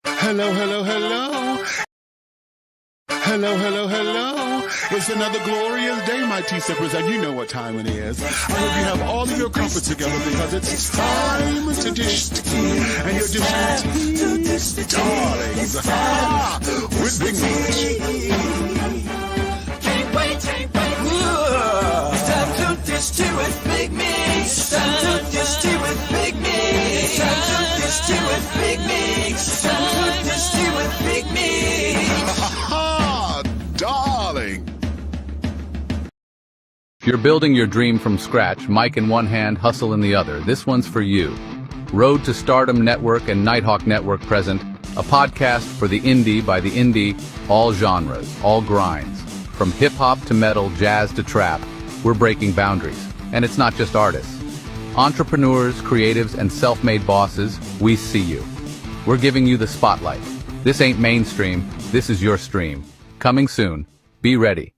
Hello, hello, hello. Hello, hello, hello. It's another glorious day, my tea-sippers, and you know what time it is. I hope you have all of your comforts together because it's time to dish tea. And you're dishing tea, darlings, with Big Meech. Can't wait. It's time to dish this tea with Big Meech. It's time to drink this tea with Big Meech. It's time to drink this tea with Big Meech. It's time to drink this tea with Big Meech. Ha, darling. If you're building your dream from scratch, mic in one hand, hustle in the other, this one's for you. Road to Stardom Network and Nighthawk Network present a podcast for the indie by the indie, all genres, all grinds. From hip-hop to metal, jazz to trap, we're breaking boundaries. And it's not just artists. Entrepreneurs, creatives, and self-made bosses, we see you. We're giving you the spotlight. This ain't mainstream, this is your stream. Coming soon. Be ready.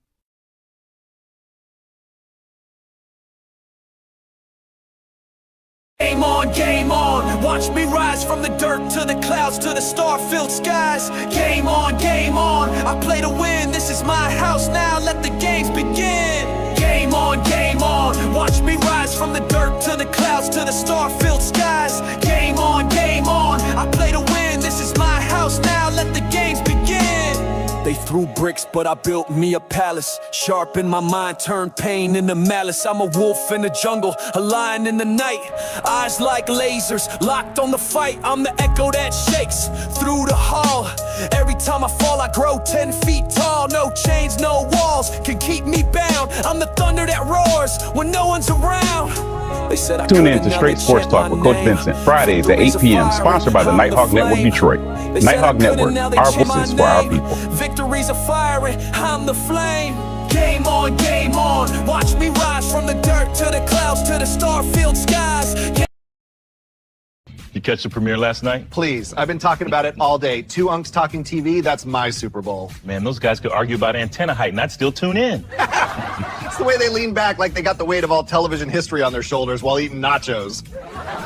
Game on, watch me rise from the dirt to the clouds to the star-filled skies. Game on, I play to win, this is my house now, let the games begin. Game on, watch me rise from the dirt to the clouds to the star-filled skies. Game on, I play to win, this is my house now, let the games begin. They threw bricks, but I built me a palace. Sharp in my mind, turned pain into malice. I'm a wolf in the jungle, a lion in the night. Eyes like lasers, locked on the fight. I'm the echo that shakes through the hall. Every time I fall, I grow 10 feet tall. No chains, no walls can keep me bound. I'm the thunder that roars when no one's around. Tune in to Straight Sports Talk with Coach Vincent, Fridays at 8 p.m., sponsored by the Nighthawk Network Detroit. Nighthawk Network, our voices for our people. Victories are firing, I'm the flame. Game on, watch me rise from the dirt to the clouds to the star-filled skies. You catch the premiere last night? Please, I've been talking about it all day. Two unks talking TV, that's my Super Bowl. Man, those guys could argue about antenna height and I'd still tune in. It's the way they lean back like they got the weight of all television history on their shoulders while eating nachos.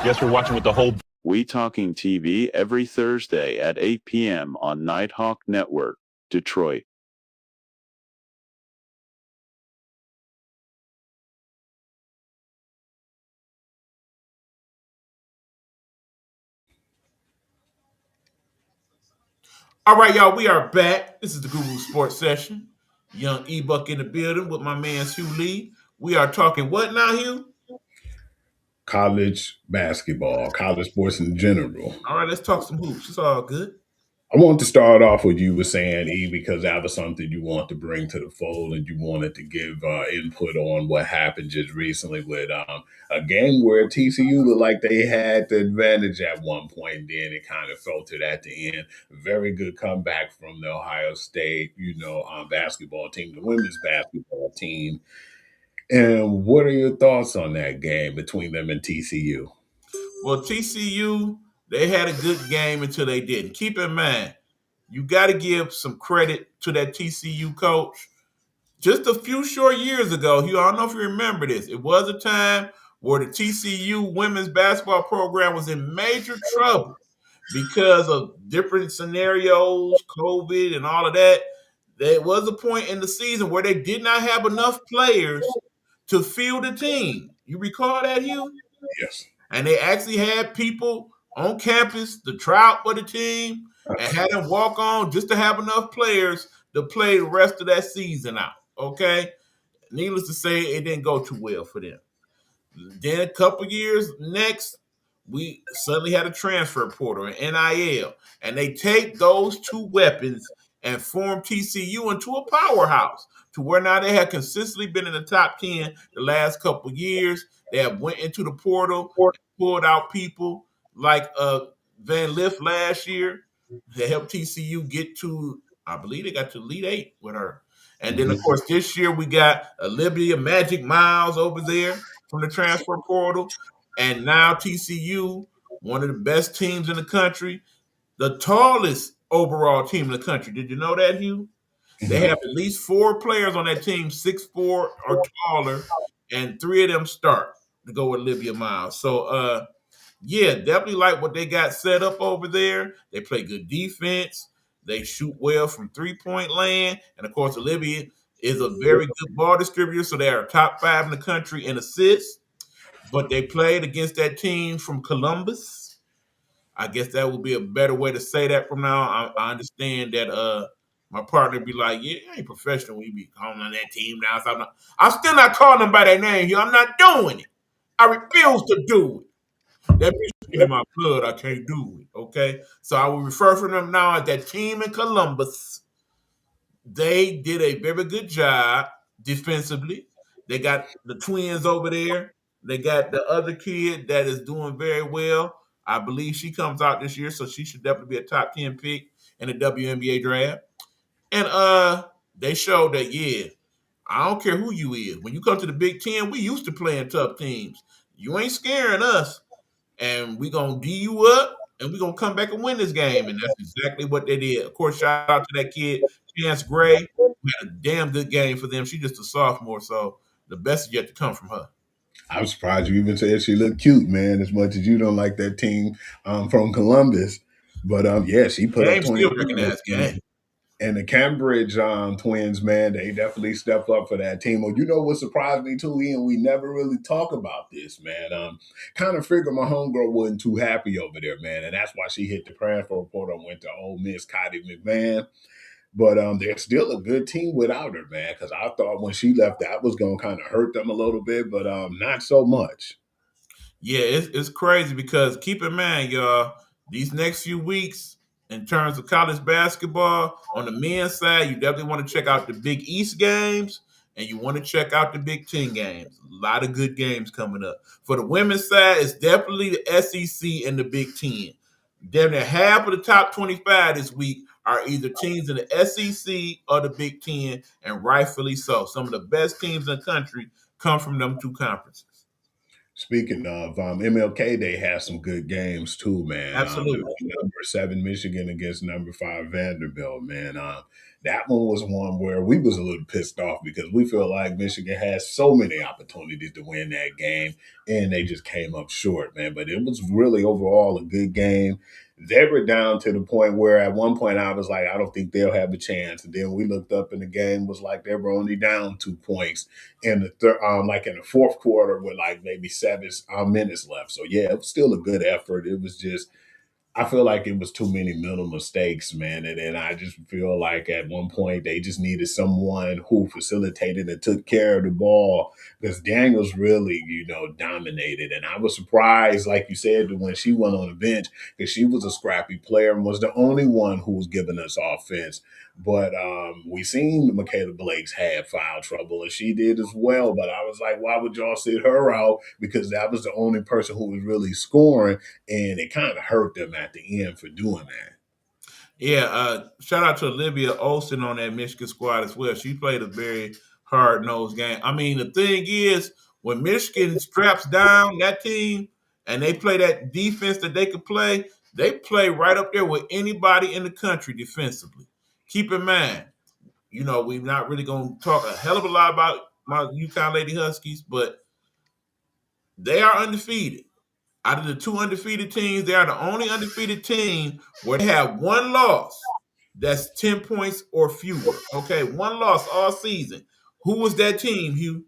Guess we're watching with the whole... We Talking TV every Thursday at 8 p.m. on Nighthawk Network, Detroit. All right, y'all, we are back. This is the Guru Sports Session. Young E-Buck in the building with my man Hugh Lee. We are talking what now, Hugh? College basketball, college sports in general. All right, let's talk some hoops. It's all good. I want to start off with you were saying, E, because that was something you want to bring to the fold and you wanted to give input on what happened just recently with a game where TCU looked like they had the advantage at one point. Then it kind of faltered at the end. Very good comeback from the Ohio State, basketball team, the women's basketball team. And what are your thoughts on that game between them and TCU? Well, TCU, they had a good game until they didn't. Keep in mind, you got to give some credit to that TCU coach. Just a few short years ago, Hugh, I don't know if you remember this, it was a time where the TCU women's basketball program was in major trouble because of different scenarios, COVID and all of that. There was a point in the season where they did not have enough players to field the team. You recall that, Hugh? Yes. And they actually had people on campus to try out for the team and had them walk on just to have enough players to play the rest of that season out, okay? Needless to say, it didn't go too well for them. Then a couple years next, we suddenly had a transfer portal, an NIL, and they take those two weapons and form TCU into a powerhouse to where now they have consistently been in the top 10 the last couple years. They have went into the portal, pulled out people like Van Lift last year. They helped TCU get to, I believe they got to Elite Eight with her. And then, of course, this year we got Olivia Magic Miles over there from the transfer portal. And now TCU, one of the best teams in the country, the tallest overall team in the country. Did you know that, Hugh? They have at least 4 players on that team, 6'4" or taller, and 3 of them start to go with Olivia Miles. So, yeah, definitely like what they got set up over there. They play good defense. They shoot well from three-point land. And, of course, Olivia is a very good ball distributor, so they are top 5 in the country in assists. But they played against that team from Columbus. I guess that would be a better way to say that from now. I understand that my partner be like, "Yeah, I ain't professional. We be calling on that team now." So I'm still not calling them by their name here. I'm not doing it. I refuse to do it. That Michigan in my blood. I can't do it. Okay, so I will refer to them now as that team in Columbus. They did a very good job defensively. They got the twins over there. They got the other kid that is doing very well. I believe she comes out this year, so she should definitely be a top 10 pick in the WNBA draft. And they showed that, yeah, I don't care who you is. When you come to the Big Ten, we used to playing tough teams. You ain't scaring us. And we gonna D you up and we gonna come back and win this game. And that's exactly what they did. Of course, shout out to that kid, Chance Gray, who had a damn good game for them. She's just a sophomore, so the best is yet to come from her. I'm surprised you even said she looked cute, man, as much as you don't like that team from Columbus. But yeah, she put up Game 20 still recognized game. And the Cambridge twins, man, they definitely stepped up for that team. Well, you know what surprised me too, Ian? We never really talk about this, man. Kind of figured my homegirl wasn't too happy over there, man, and that's why she hit the transfer portal and went to Ole Miss, Cotty McMahon. But they're still a good team without her, man. Because I thought when she left, that was going to kind of hurt them a little bit, but not so much. Yeah, it's crazy because keep in mind, y'all, these next few weeks, in terms of college basketball, on the men's side, you definitely want to check out the Big East games and you want to check out the Big Ten games. A lot of good games coming up. For the women's side, it's definitely the SEC and the Big Ten. Damn near half of the top 25 this week are either teams in the SEC or the Big Ten, and rightfully so. Some of the best teams in the country come from them two conferences. Speaking of MLK, they had some good games too, man. Absolutely. Number 7 Michigan against number 5 Vanderbilt, man. That one was one where we was a little pissed off because we feel like Michigan has so many opportunities to win that game, and they just came up short, man. But it was really overall a good game. They were down to the point where at one point I was like, I don't think they'll have a chance. And then we looked up and the game was like they were only down 2 points in the in the fourth quarter with like maybe 7 minutes left. So yeah, it was still a good effort. It was just I feel like it was too many mental mistakes, man. And then I just feel like at one point they just needed someone who facilitated and took care of the ball because Daniels really, dominated. And I was surprised, like you said, when she went on the bench because she was a scrappy player and was the only one who was giving us offense. But we seen Michaela Blake's had foul trouble, and she did as well. But I was like, why would y'all sit her out? Because that was the only person who was really scoring, and it kind of hurt them at the end for doing that. Yeah, shout out to Olivia Olsen on that Michigan squad as well. She played a very hard-nosed game. I mean, the thing is, when Michigan straps down that team and they play that defense that they could play, they play right up there with anybody in the country defensively. Keep in mind, we're not really going to talk a hell of a lot about my UConn Lady Huskies, but they are undefeated. Out of the 2 undefeated teams, they are the only undefeated team where they have 1 loss that's 10 points or fewer. Okay, 1 loss all season. Who was that team, Hugh?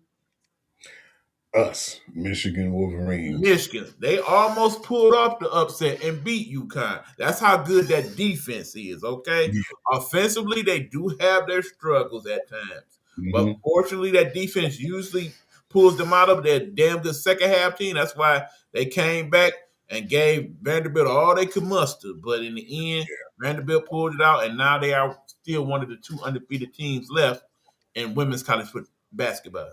Us, Michigan Wolverines. Michigan. They almost pulled off the upset and beat UConn. That's how good that defense is, okay? Yeah. Offensively, they do have their struggles at times. Mm-hmm. But fortunately, that defense usually pulls them out of their damn good second half team. That's why they came back and gave Vanderbilt all they could muster. But in the end, Vanderbilt pulled it out, and now they are still one of the 2 undefeated teams left in women's college basketball.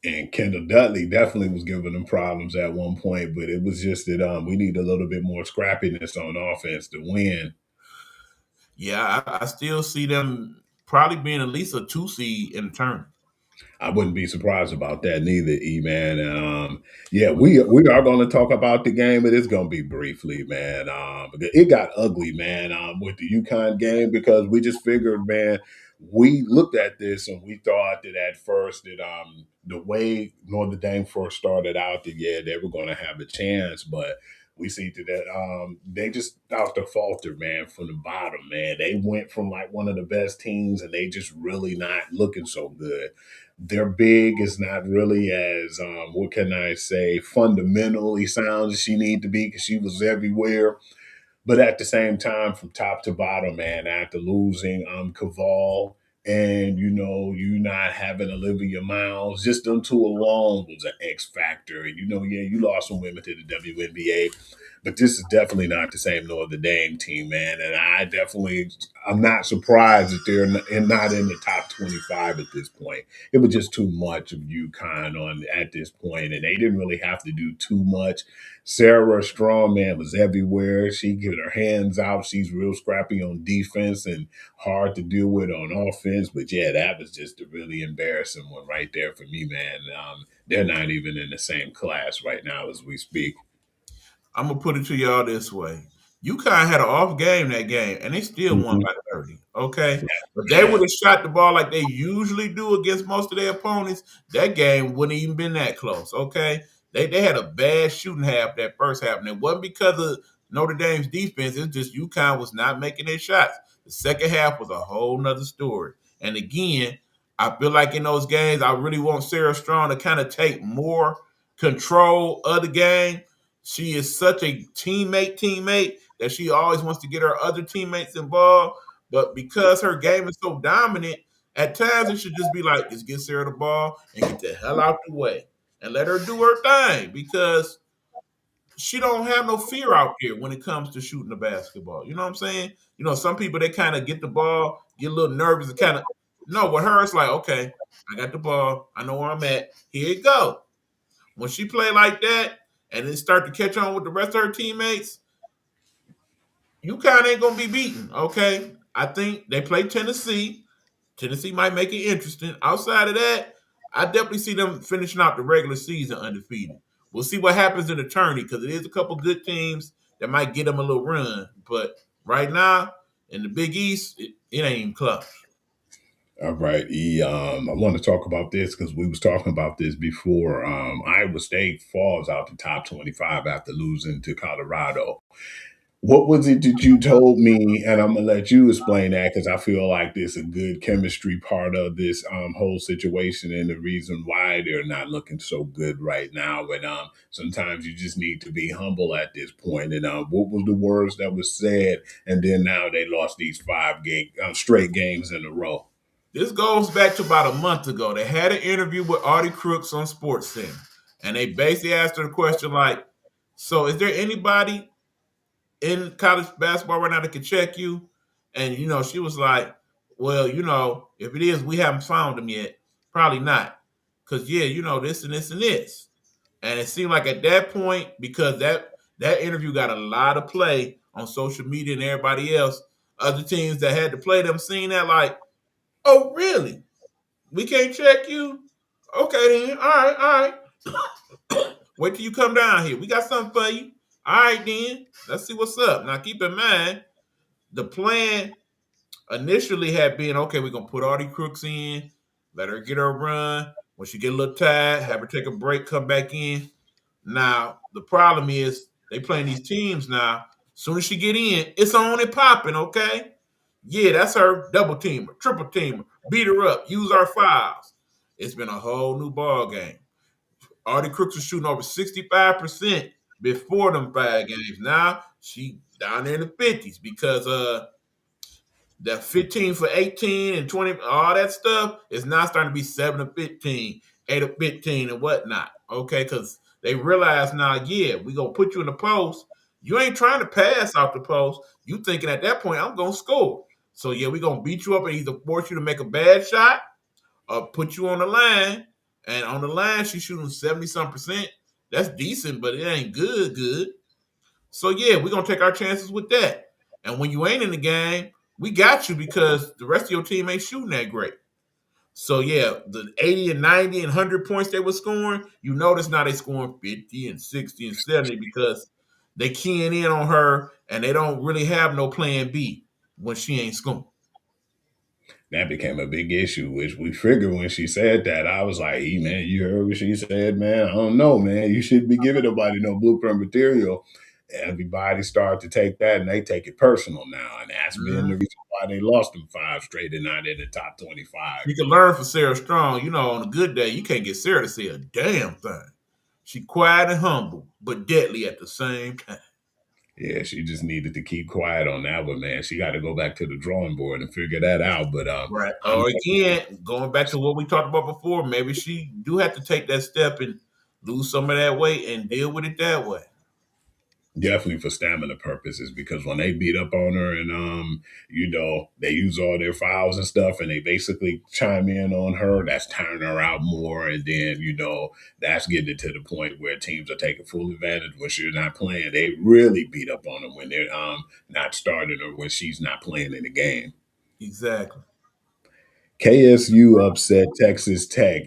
And Kendall Dudley definitely was giving them problems at one point, but it was just that we need a little bit more scrappiness on offense to win. Yeah, I still see them probably being at least a 2 seed in the tournament. I wouldn't be surprised about that neither, E-Man. Yeah, we are going to talk about the game, but it's going to be briefly, man. It got ugly, man, with the UConn game because we just figured, man, we looked at this and we thought that at first that the way Notre Dame first started out, that they were going to have a chance, but we see that they just out to falter, man, from the bottom, man. They went from like one of the best teams and they just really not looking so good. Their big is not really as, what can I say, fundamentally sound as she need to be because she was everywhere. But at the same time, from top to bottom, man, after losing Caval and you not having Olivia Miles, just them two alone was an X factor. And yeah, you lost some women to the WNBA, but this is definitely not the same Notre Dame team, man. And I'm not surprised that they're not in the top 25 at this point. It was just too much of UConn at this point, and they didn't really have to do too much. Sarah Strong, man, was everywhere. She get her hands out. She's real scrappy on defense and hard to deal with on offense. But yeah, that was just a really embarrassing one right there for me, man. They're not even in the same class right now as we speak. I'm gonna put it to y'all this way. UConn had an off game that game, and they still won by 30. Okay, but they would have shot the ball like they usually do against most of their opponents. That game wouldn't even been that close. Okay, they had a bad shooting half that first half, and it wasn't because of Notre Dame's defense. It's just UConn was not making their shots. The second half was a whole nother story. And again, I feel like in those games, I really want Sarah Strong to kind of take more control of the game. She is such a teammate that she always wants to get her other teammates involved. But because her game is so dominant, at times it should just be like, just get Sarah the ball and get the hell out the way and let her do her thing, because she don't have no fear out there when it comes to shooting the basketball. You know what I'm saying? Some people, they kind of get the ball, get a little nervous and kind of, no, with her, it's like, okay, I got the ball. I know where I'm at. Here you go. When she play like that, and then start to catch on with the rest of her teammates, UConn ain't going to be beaten, okay? I think they play Tennessee. Tennessee might make it interesting. Outside of that, I definitely see them finishing out the regular season undefeated. We'll see what happens in the tourney, because it is a couple good teams that might get them a little run. But right now, in the Big East, it ain't even close. All right, I want to talk about this because we was talking about this before. Iowa State falls out the top 25 after losing to Colorado. What was it that you told me? And I'm gonna let you explain that, because I feel like there's a good chemistry part of this whole situation and the reason why they're not looking so good right now. And sometimes you just need to be humble at this point. And what was the words that was said? And then now they lost these 5 straight games in a row. This goes back to about a month ago. They had an interview with Audie Crooks on SportsCenter, and they basically asked her the question like, so is there anybody in college basketball right now that can check you? And, she was like, well, if it is, we haven't found them yet. Probably not. Because, this and this and this. And it seemed like at that point, because that interview got a lot of play on social media and everybody else, other teams that had to play them seen that like, oh, really? We can't check you? Okay, then. All right. Wait till you come down here. We got something for you. All right, then. Let's see what's up. Now, keep in mind, the plan initially had been, okay, we're going to put Audie Crooks in, let her get her run. When she get a little tired, have her take a break, come back in. Now, the problem is they playing these teams now. As soon as she get in, it's on and popping, okay? Yeah, that's her double teamer, triple teamer, beat her up, use our fouls. It's been a whole new ball game. Audie Crooks was shooting over 65% before them 5 games. Now she down there in the 50s because that 15 for 18 and 20, all that stuff is now starting to be 7 of 15, 8 of 15 and whatnot. Okay, because they realize now, yeah, we gonna put you in the post. You ain't trying to pass out the post. You thinking at that point, I'm gonna score. So, yeah, we're going to beat you up and either force you to make a bad shot or put you on the line. And on the line, she's shooting 70-some%. That's decent, but it ain't good. So, yeah, we're going to take our chances with that. And when you ain't in the game, we got you because the rest of your team ain't shooting that great. So, yeah, the 80 and 90 and 100 points they were scoring, you notice now they scoring 50 and 60 and 70 because they keying in on her and they don't really have no plan B when she ain't scoring. That became a big issue, which we figured when she said that. I was like, hey, man, you heard what she said, man? I don't know, man. You shouldn't be giving nobody no blueprint material. Everybody started to take that, and they take it personal now. And that's been the reason why they lost them 5 straight and not in the top 25. You can learn from Sarah Strong. On a good day, you can't get Sarah to say a damn thing. She quiet and humble, but deadly at the same time. Yeah, she just needed to keep quiet on that one, man. She got to go back to the drawing board and figure that out. But Right. I'm Or again, going back to what we talked about before, maybe she do have to take that step and lose some of that weight and deal with it that way. definitely for stamina purposes, because when they beat up on her and they use all their files and stuff and they basically chime in on her, that's tiring her out more. And then that's getting it to the point where teams are taking full advantage when she's not playing. They really beat up on her when they're not starting or when she's not playing in the game. Exactly. KSU upset Texas Tech.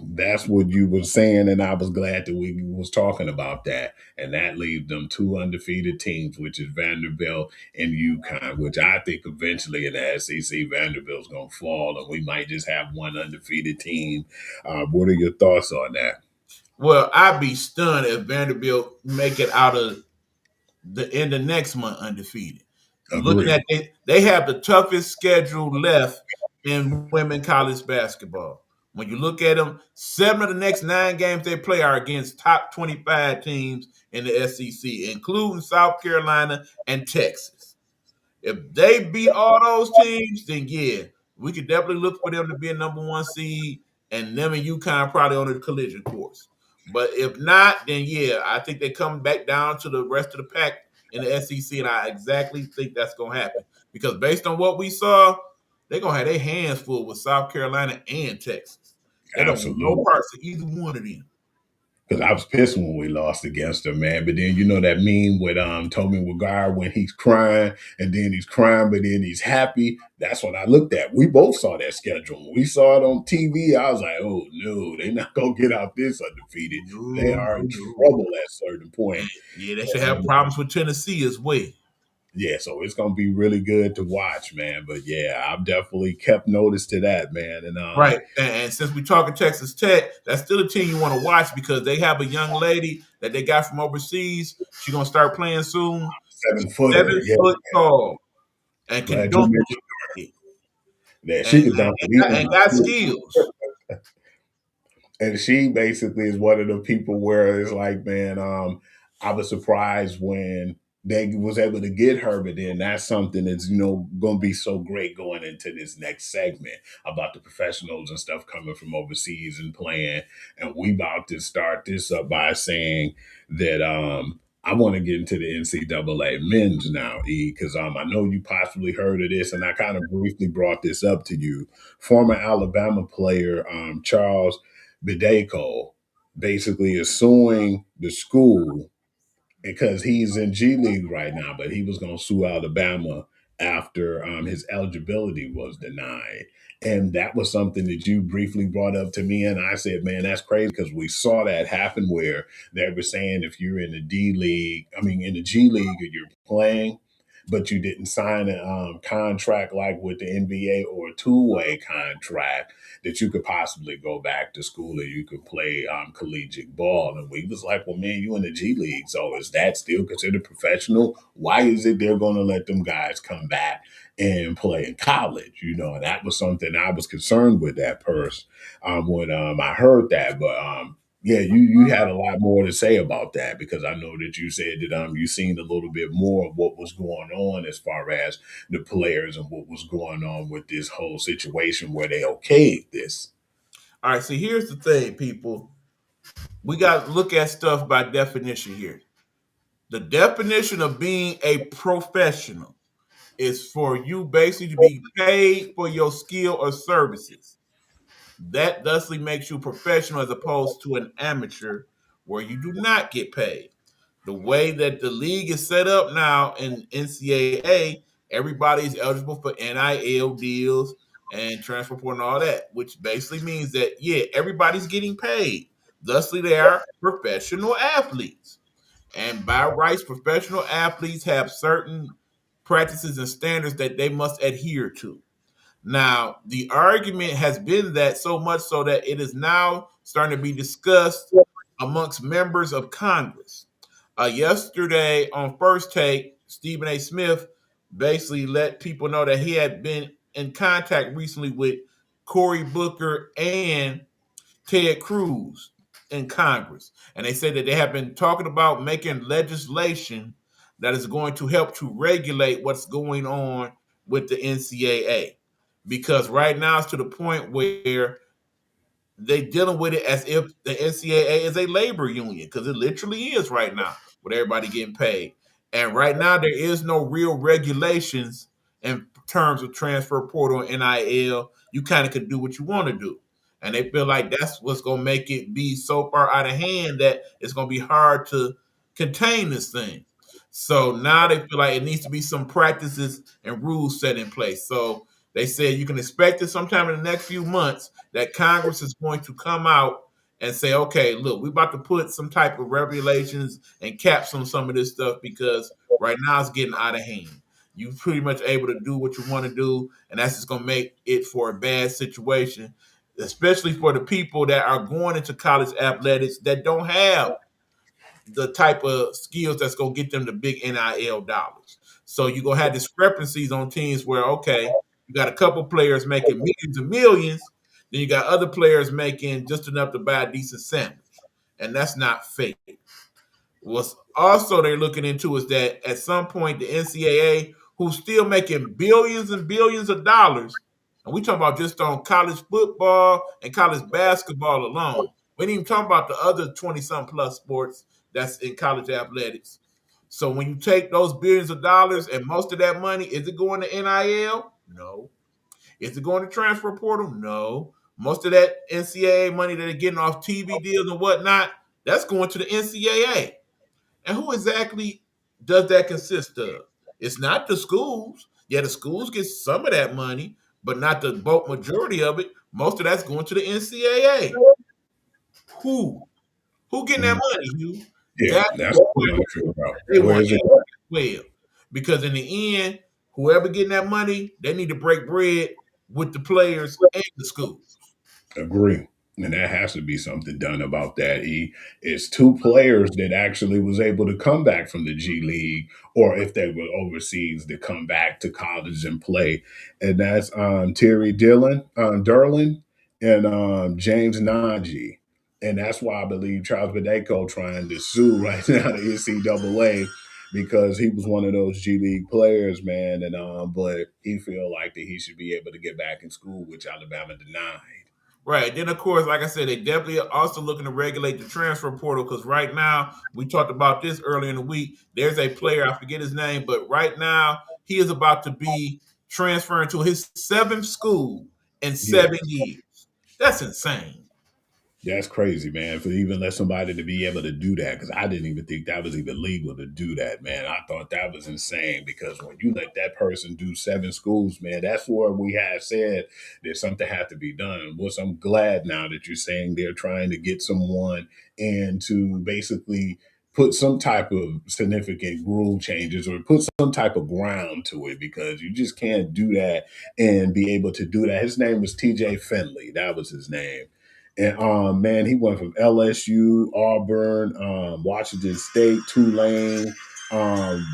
That's what you were saying, and I was glad that we was talking about that. And that leaves them two undefeated teams, which is Vanderbilt and UConn. Which I think eventually in the SEC, Vanderbilt's gonna fall, and we might just have one undefeated team. What are your thoughts on that? Well, I'd be stunned if Vanderbilt make it out of the end of next month undefeated. Looking at they have the toughest schedule left in women college basketball. When you look at them, 7 of the next 9 games they play are against top 25 teams in the SEC, including South Carolina and Texas. If they beat all those teams, then yeah, we could definitely look for them to be a number 1 seed, and them and UConn probably on the collision course. But if not, then yeah, I think they come back down to the rest of the pack in the SEC, and I exactly think that's going to happen. Because based on what we saw, they're going to have their hands full with South Carolina and Texas. They don't want no parts of either one of them. Because I was pissed when we lost against them, man. But then that meme with Tommy Wagar when he's crying and then he's crying, but then he's happy. That's what I looked at. We both saw that schedule. When we saw it on TV, I was like, oh no, they're not gonna get out this undefeated. They are in trouble at a certain point. Yeah, they should have problems with Tennessee as well. Yeah, so it's gonna be really good to watch, man. But yeah, I've definitely kept notice to that, man. And right, and since we're talking Texas Tech, that's still a team you want to watch because they have a young lady that they got from overseas. She's gonna start playing soon. 7 foot tall, and can dunk it. Yeah, she can dunk it and got skills. And she basically is one of the people where it's like, man, I was surprised when they was able to get her, but then that's something that's going to be so great going into this next segment about the professionals and stuff coming from overseas and playing. And we about to start this up by saying that I want to get into the NCAA men's now, because I know you possibly heard of this, and I kind of briefly brought this up to you. Former Alabama player Charles Bideko basically is suing the school because he's in G League right now, but he was going to sue Alabama after his eligibility was denied. And that was something that you briefly brought up to me. And I said, man, that's crazy, because we saw that happen where they were saying if you're in the in the G League, you're playing, but you didn't sign a contract like with the NBA or a two-way contract, that you could possibly go back to school and you could play collegiate ball. And we was like, well, man, you in the G League, so is that still considered professional? Why is it they're going to let them guys come back and play in college? And that was something I was concerned with that when I heard that. But yeah, you had a lot more to say about that, because I know that you said that you seen a little bit more of what was going on as far as the players and what was going on with this whole situation where they okayed this. All right, see, here's the thing, people. We got to look at stuff by definition here. The definition of being a professional is for you basically to be paid for your skill or services. That thusly makes you professional as opposed to an amateur where you do not get paid. The way that the league is set up now in NCAA, everybody's eligible for NIL deals and transfer portal and all that, which basically means that, yeah, everybody's getting paid. Thusly, they are professional athletes. And by rights, professional athletes have certain practices and standards that they must adhere to. Now, the argument has been that so much so that it is now starting to be discussed amongst members of Congress. Yesterday on First Take, Stephen A. Smith basically let people know that he had been in contact recently with Cory Booker and Ted Cruz in Congress. And they said that they have been talking about making legislation that is going to help to regulate what's going on with the NCAA. Because right now it's to the point where they dealing with it as if the NCAA is a labor union, because it literally is right now with everybody getting paid. And right now there is no real regulations in terms of transfer portal and NIL. You kind of can do what you want to do. And they feel like that's what's going to make it be so far out of hand that it's going to be hard to contain this thing. So now they feel like it needs to be some practices and rules set in place. So they said you can expect it sometime in the next few months that Congress is going to come out and say, okay, look, we're about to put some type of regulations and caps on some of this stuff because right now it's getting out of hand. You're pretty much able to do what you want to do, and that's just going to make it for a bad situation, especially for the people that are going into college athletics that don't have the type of skills that's going to get them the big NIL dollars. So you're going to have discrepancies on teams where, okay, you got a couple players making millions and millions, then you got other players making just enough to buy a decent sandwich. And that's not fair. What's also they're looking into is that at some point the NCAA, who's still making billions and billions of dollars, and we talking about just on college football and college basketball alone. We didn't even talk about the other 20-something plus sports that's in college athletics. So when you take those billions of dollars and most of that money, is it going to NIL? No. Is it going to transfer portal? No. Most of that NCAA money that they're getting off TV deals and whatnot, that's going to the NCAA. And who exactly does that consist of? It's not the schools. Yeah, the schools get some of that money, but not the bulk majority of it. Most of that's going to the NCAA. Who getting that money, Hugh? Yeah, that's what I'm figuring out. They Where want is it? well, because in the end, whoever getting that money, they need to break bread with the players and the schools. Agree. And that has to be something done about that. It's two players that actually was able to come back from the G League, or if they were overseas, to come back to college and play. And that's Terry Derlin, and James Najee. And that's why I believe Charles Badeko trying to sue right now the NCAA, because he was one of those G League players, man. And but he feel like that he should be able to get back in school, which Alabama denied. Right. Then, of course, like I said, they definitely are also looking to regulate the transfer portal because right now, we talked about this earlier in the week. There's a player, I forget his name, but right now he is about to be transferring to his 7th school in 7 years. That's insane. That's crazy, man, for even let somebody to be able to do that, because I didn't even think that was even legal to do that, man. I thought that was insane, because when you let that person do 7 schools, man, that's where we have said that something had to be done. Which I'm glad now that you're saying they're trying to get someone in to basically put some type of significant rule changes or put some type of ground to it, because you just can't do that and be able to do that. His name was TJ Finley. That was his name. And man, he went from LSU, Auburn, Washington State, Tulane,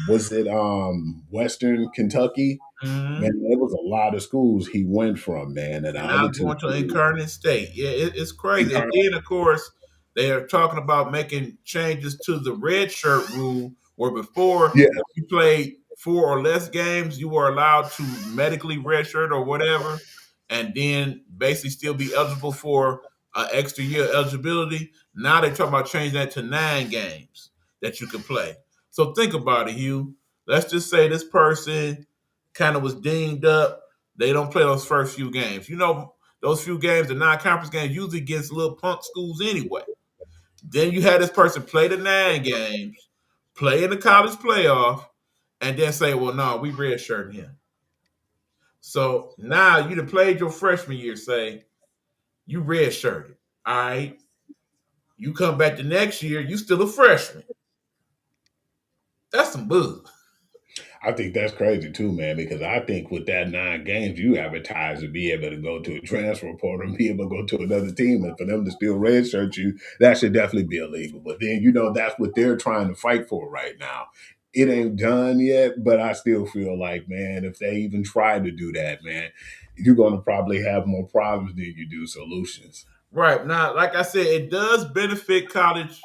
was it Western Kentucky? Mhm. Man, there was a lot of schools he went from, man. And Now going to Incarnate State. Yeah, it's crazy. And then, of course, they are talking about making changes to the red shirt rule, where before Yeah. you played 4 or less games, you were allowed to medically redshirt or whatever, and then basically still be eligible for an extra year eligibility. Now they're talking about changing that to 9 games that you can play. So think about it, Hugh. Let's just say this person kind of was dinged up. They don't play those first few games. You know, those few games, the non-conference games, usually against little punk schools anyway. Then you had this person play the 9 games, play in the college playoff, and then say, well, no, we redshirting him. So now you'd have played your freshman year, say, you redshirted. All right. You come back the next year, you still a freshman. That's some bug. I think that's crazy too, man, because I think with that 9 games, you advertise to be able to go to a transfer portal and be able to go to another team. And for them to still redshirt you, that should definitely be illegal. But then, that's what they're trying to fight for right now. It ain't done yet, but I still feel like, man, if they even try to do that, man, you're going to probably have more problems than you do solutions. Right. Now, like I said, it does benefit college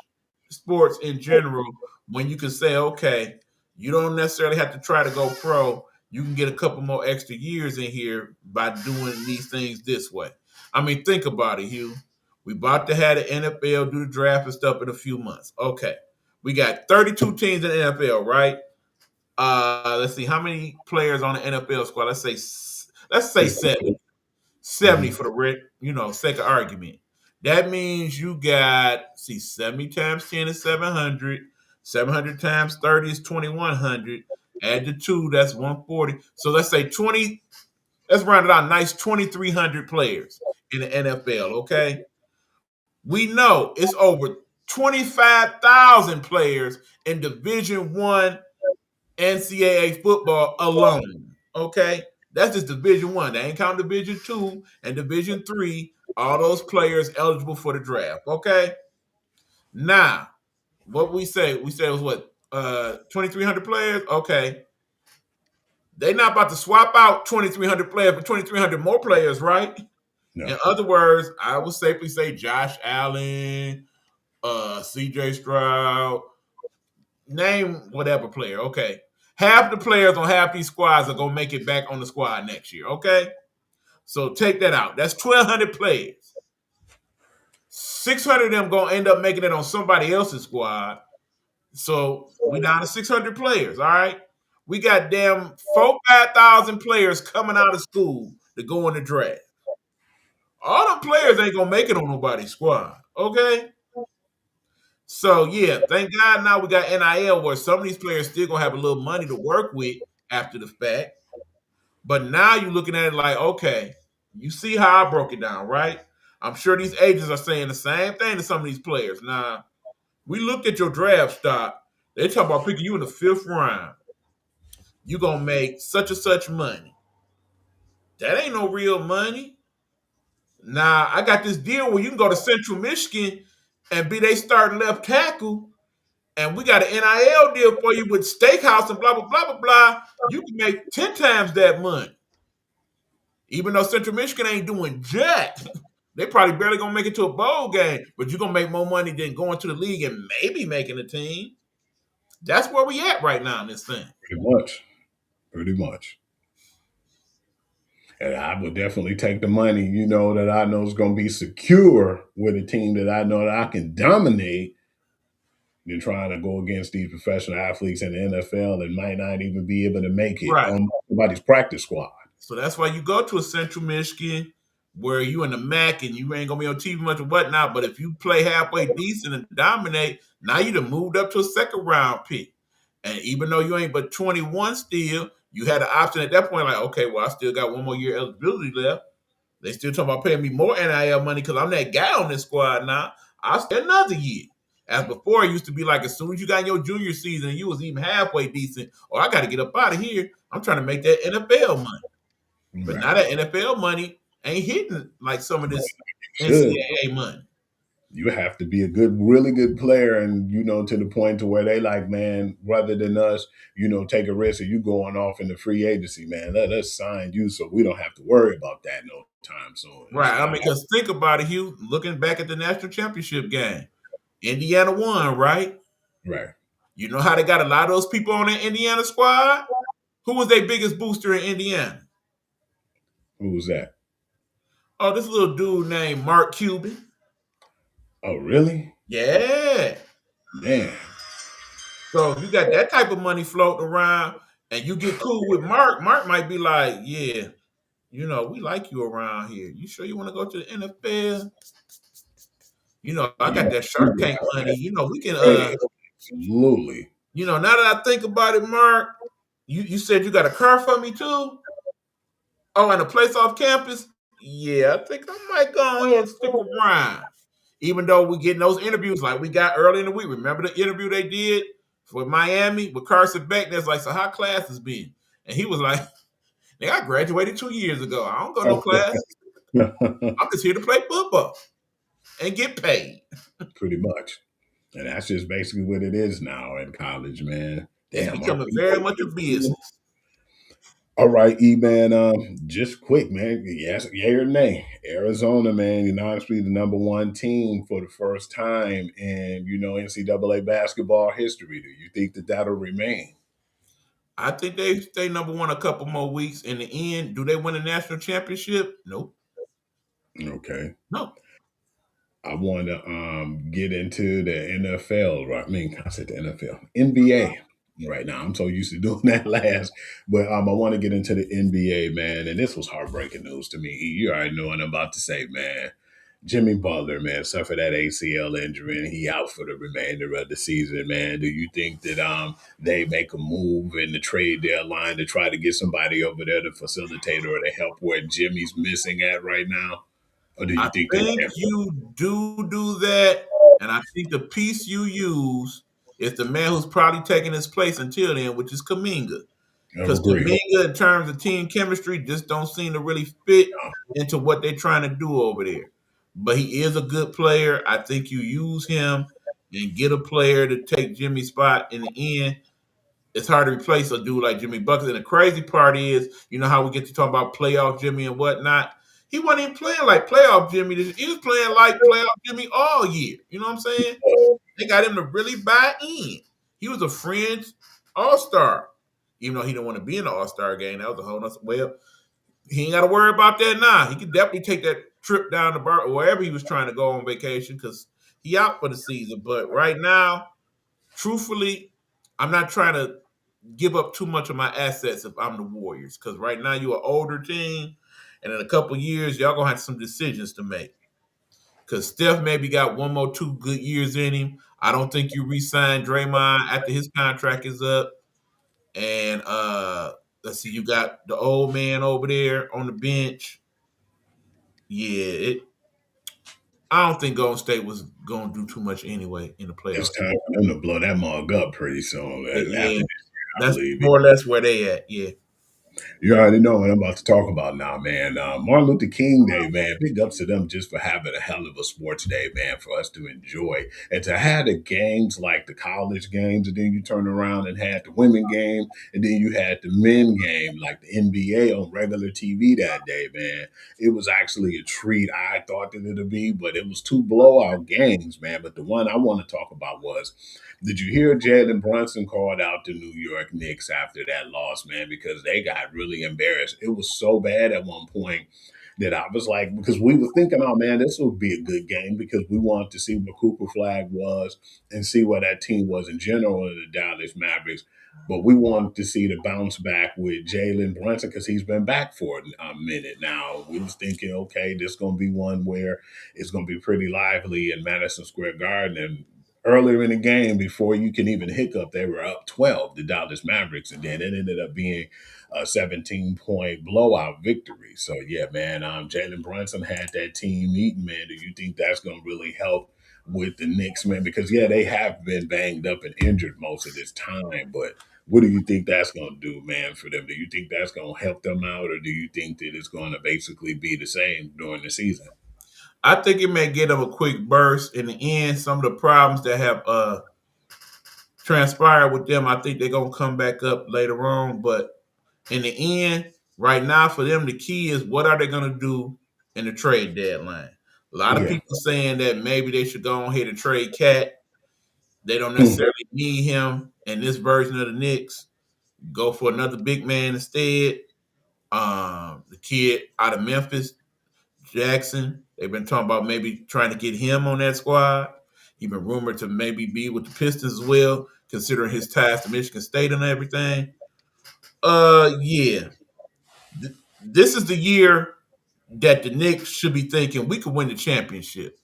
sports in general when you can say, okay, You don't necessarily have to try to go pro. You can get a couple more extra years in here by doing these things this way. I mean, think about it, Hugh. We about to have the NFL do the draft and stuff in a few months. Okay. We got 32 teams in the NFL, right? Let's see, how many players on the NFL squad? Let's say 70. 70 for the sake of argument. That means you got 70 times 10 is 700. 700 times 30 is 2100. Add the 2, that's 140. So let's say 20. Let's round it out. Nice 2,300 players in the NFL. Okay, we know it's over 25,000 players in Division I NCAA football alone. Okay, that's just Division I. They ain't counting Division II and Division III. All those players eligible for the draft. Okay, now what we say? We said it was what 2,300 players. Okay, they not about to swap out 2,300 players for 2,300 more players, right? No. In other words, I would safely say Josh Allen, C.J. Stroud, name whatever player. Okay, half the players on half these squads are gonna make it back on the squad next year. Okay, so take that out. That's 1,200 players. 600 of them gonna end up making it on somebody else's squad. So we down to 600 players. All right, we got damn 5,000 players coming out of school to go in the draft. All the players ain't gonna make it on nobody's squad. Okay. So yeah, thank God now we got NIL where some of these players still gonna have a little money to work with after the fact. But now you're looking at it like, okay, you see how I broke it down, right? I'm sure these agents are saying the same thing to some of these players. Now, we looked at your draft stock. They talk about picking you in the 5th round. You're gonna make such and such money. That ain't no real money. Now, I got this deal where you can go to Central Michigan and be they starting left tackle, and we got an NIL deal for you with Steakhouse and blah, blah, blah, blah, blah. You can make 10 times that money. Even though Central Michigan ain't doing jack. They probably barely going to make it to a bowl game, but you're going to make more money than going to the league and maybe making a team. That's where we at right now in this thing. Pretty much. And I would definitely take the money, that I know is going to be secure with a team that I know that I can dominate than trying to go against these professional athletes in the NFL and might not even be able to make it on somebody's practice squad. So that's why you go to a Central Michigan where you in the MAC and you ain't going to be on TV much or whatnot, but if you play halfway decent and dominate, now you done moved up to a 2nd round pick. And even though you ain't but 21 still, you had an option at that point, like, okay, well, I still got 1 more year eligibility left. They still talking about paying me more NIL money because I'm that guy on this squad now. I'll stay another year. As before, it used to be like as soon as you got in your junior season and you was even halfway decent, I got to get up out of here. I'm trying to make that NFL money. But now that NFL money ain't hitting like some of this NCAA money. You have to be a really good player and, to the point to where they like, man, rather than us, take a risk of you going off in the free agency, man, let us sign you so we don't have to worry about that no time soon. Right. I mean, because think about it, Hugh, looking back at the national championship game, Indiana won, right? Right. You know how they got a lot of those people on the Indiana squad? Who was their biggest booster in Indiana? Who was that? Oh, this little dude named Mark Cuban. Oh, really? Yeah. Man. So if you got that type of money floating around and you get cool with Mark might be like, yeah, we like you around here. You sure you want to go to the NFL? I got that Shark Tank money. We can absolutely. Now that I think about it, Mark, you said you got a car for me too? Oh, and a place off campus? Yeah, I think I might go ahead and stick around. Even though we're getting those interviews like we got early in the week. Remember the interview they did for Miami with Carson Beck? That's like, so how class has been? And he was like, I graduated 2 years ago. I don't go to no class. I'm just here to play football and get paid. Pretty much. And that's just basically what it is now in college, man. Damn, it's becoming very much a business. All right, E-Man, just quick, man. Yes, yay or nay. Arizona, man, honestly the number 1 team for the first time in, NCAA basketball history. Do you think that that'll remain? I think they stay number one a couple more weeks. In the end, do they win a national championship? Nope. Okay. No. I want to get into the NFL. Right? I mean, I said the NFL, NBA. Right now, I'm so used to doing that last, but I want to get into the NBA, man. And this was heartbreaking news to me. You already know what I'm about to say, man. Jimmy Butler, man, suffered that ACL injury and he out for the remainder of the season, man. Do you think that they make a move in the trade deadline to try to get somebody over there to facilitate or to help where Jimmy's missing at right now? Or do you I think think they you do that, and I think the piece you use is the man who's probably taking his place until then, which is Kuminga. Because agree? Kuminga, in terms of team chemistry, just don't seem to really fit into what they're trying to do over there. But he is a good player. I think you use him and get a player to take Jimmy's spot. In the end, it's hard to replace a dude like Jimmy Buckets. And the crazy part is, you know how we get to talk about playoff Jimmy and whatnot? He wasn't even playing like playoff Jimmy. He was playing like playoff Jimmy all year. You know what I'm saying? They got him to really buy in. He was a fringe all-star. Even though he didn't want to be in the all-star game. That was a whole nother. Well, he ain't got to worry about that now. He could definitely take that trip down the bar or wherever he was trying to go on vacation because he out for the season. But right now, truthfully, I'm not trying to give up too much of my assets if I'm the Warriors because right now you're an older team, and in a couple years, y'all going to have some decisions to make. Because Steph maybe got 2 good years in him. I don't think you re-sign Draymond after his contract is up. And let's see, you got the old man over there on the bench. Yeah, I don't think Golden State was going to do too much anyway in the playoffs. It's time for them to blow that mug up pretty soon. Yeah, After this year, that's more or less where they at. Yeah. You already know what I'm about to talk about now, man. Martin Luther King Day, man. Big ups to them just for having a hell of a sports day, man, for us to enjoy. And to have the games like the college games, and then you turn around and had the women game, and then you had the men game like the NBA on regular TV that day, man. It was actually a treat. I thought that it would be, but it was 2 blowout games, man. But the one I want to talk about was, did you hear Jalen Brunson called out the New York Knicks after that loss, man? Because they got really embarrassed. It was so bad at one point that I was like, because we were thinking, oh man, this would be a good game because we wanted to see what Cooper Flag was and see what that team was in general in the Dallas Mavericks. But we wanted to see the bounce back with Jalen Brunson because he's been back for a minute now. We was thinking, okay, this is going to be one where it's going to be pretty lively in Madison Square Garden. And earlier in the game, before you can even hiccup, they were up 12, the Dallas Mavericks, and then it ended up being a 17-point blowout victory. So, yeah, man, Jalen Brunson had that team eating, man. Do you think that's going to really help with the Knicks, man? Because, yeah, they have been banged up and injured most of this time, but what do you think that's going to do, man, for them? Do you think that's going to help them out, or do you think that it's going to basically be the same during the season? I think it may get them a quick burst. In the end, some of the problems that have transpired with them, I think they're going to come back up later on. But in the end, right now for them, the key is what are they going to do in the trade deadline? A lot of people saying that maybe they should go ahead and trade Cat. They don't necessarily need him in this version of the Knicks. Go for another big man instead. The kid out of Memphis, Jackson, they've been talking about maybe trying to get him on that squad. He's been rumored to maybe be with the Pistons as well, considering his ties to Michigan State and everything. Yeah. This is the year that the Knicks should be thinking we could win the championship.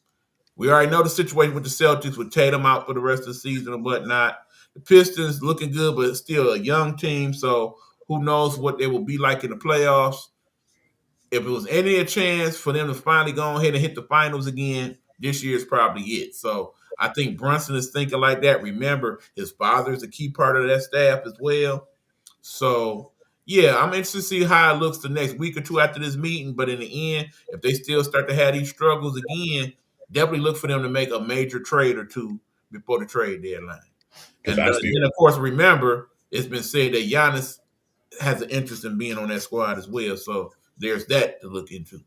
We already know the situation with the Celtics with Tatum out for the rest of the season and whatnot. The Pistons looking good, but still a young team, so who knows what they will be like in the playoffs. If it was any chance for them to finally go ahead and hit the finals again, this year is probably it. So I think Brunson is thinking like that. Remember, his father is a key part of that staff as well. So, yeah, I'm interested to see how it looks the next week or two after this meeting. But in the end, if they still start to have these struggles again, definitely look for them to make a major trade or two before the trade deadline. And then, of course, remember, it's been said that Giannis has an interest in being on that squad as well. So there's that to look into.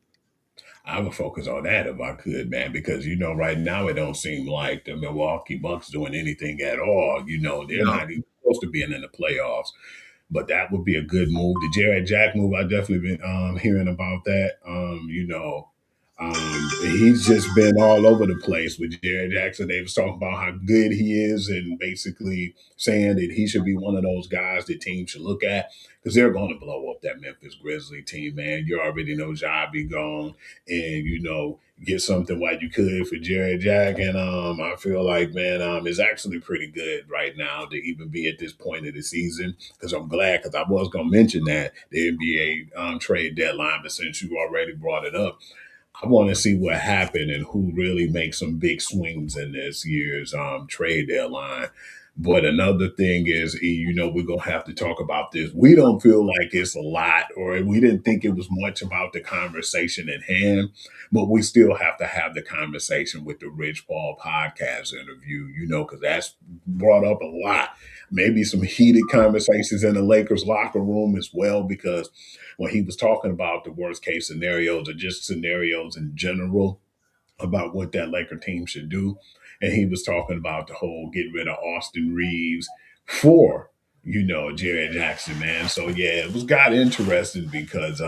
I would focus on that if I could, man, because, right now it don't seem like the Milwaukee Bucks doing anything at all. They're not even supposed to be in the playoffs. but that would be a good move. The Jared Jack move, I definitely been hearing about that. He's just been all over the place with Jared Jackson. They was talking about how good he is and basically saying that he should be one of those guys that teams should look at because they're going to blow up that Memphis Grizzly team, man. You already know Ja be gone, and get something while you could for Jared Jack. And I feel like, man, it's actually pretty good right now to even be at this point of the season because I'm glad because I was going to mention that the NBA trade deadline, but since you already brought it up, I want to see what happened and who really makes some big swings in this year's trade deadline. But another thing is, we're going to have to talk about this. We don't feel like it's a lot, or we didn't think it was much about the conversation at hand, but we still have to have the conversation with the Rich Paul podcast interview, because that's brought up a lot. Maybe some heated conversations in the Lakers locker room as well, because when he was talking about the worst case scenarios or just scenarios in general about what that Laker team should do. And he was talking about the whole get rid of Austin Reeves for, Jared Jackson, man. So yeah, it got interesting because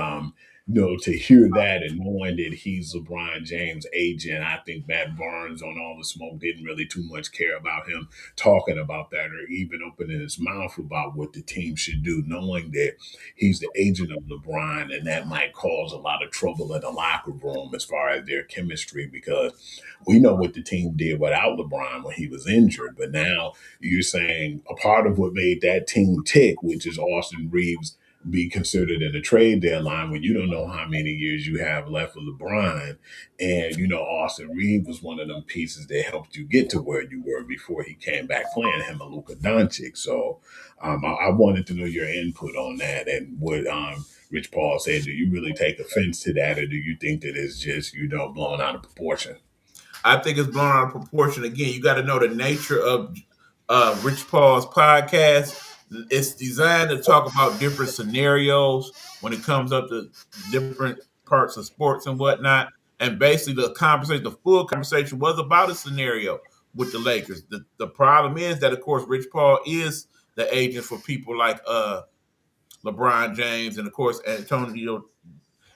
to hear that and knowing that he's LeBron James' agent, I think Matt Barnes on All the Smoke didn't really too much care about him talking about that or even opening his mouth about what the team should do, knowing that he's the agent of LeBron and that might cause a lot of trouble in the locker room as far as their chemistry because we know what the team did without LeBron when he was injured. But now you're saying a part of what made that team tick, which is Austin Reeves be considered in the trade deadline when you don't know how many years you have left with LeBron. And, Austin Reeves was one of them pieces that helped you get to where you were before he came back playing him and Luka Doncic. So I wanted to know your input on that and what Rich Paul said. Do you really take offense to that or do you think that it's just, blown out of proportion? I think it's blown out of proportion. Again, you got to know the nature of Rich Paul's podcast. It's designed to talk about different scenarios when it comes up to different parts of sports and whatnot. And basically, the full conversation was about a scenario with the Lakers. The problem is that, of course, Rich Paul is the agent for people like LeBron James and, of course,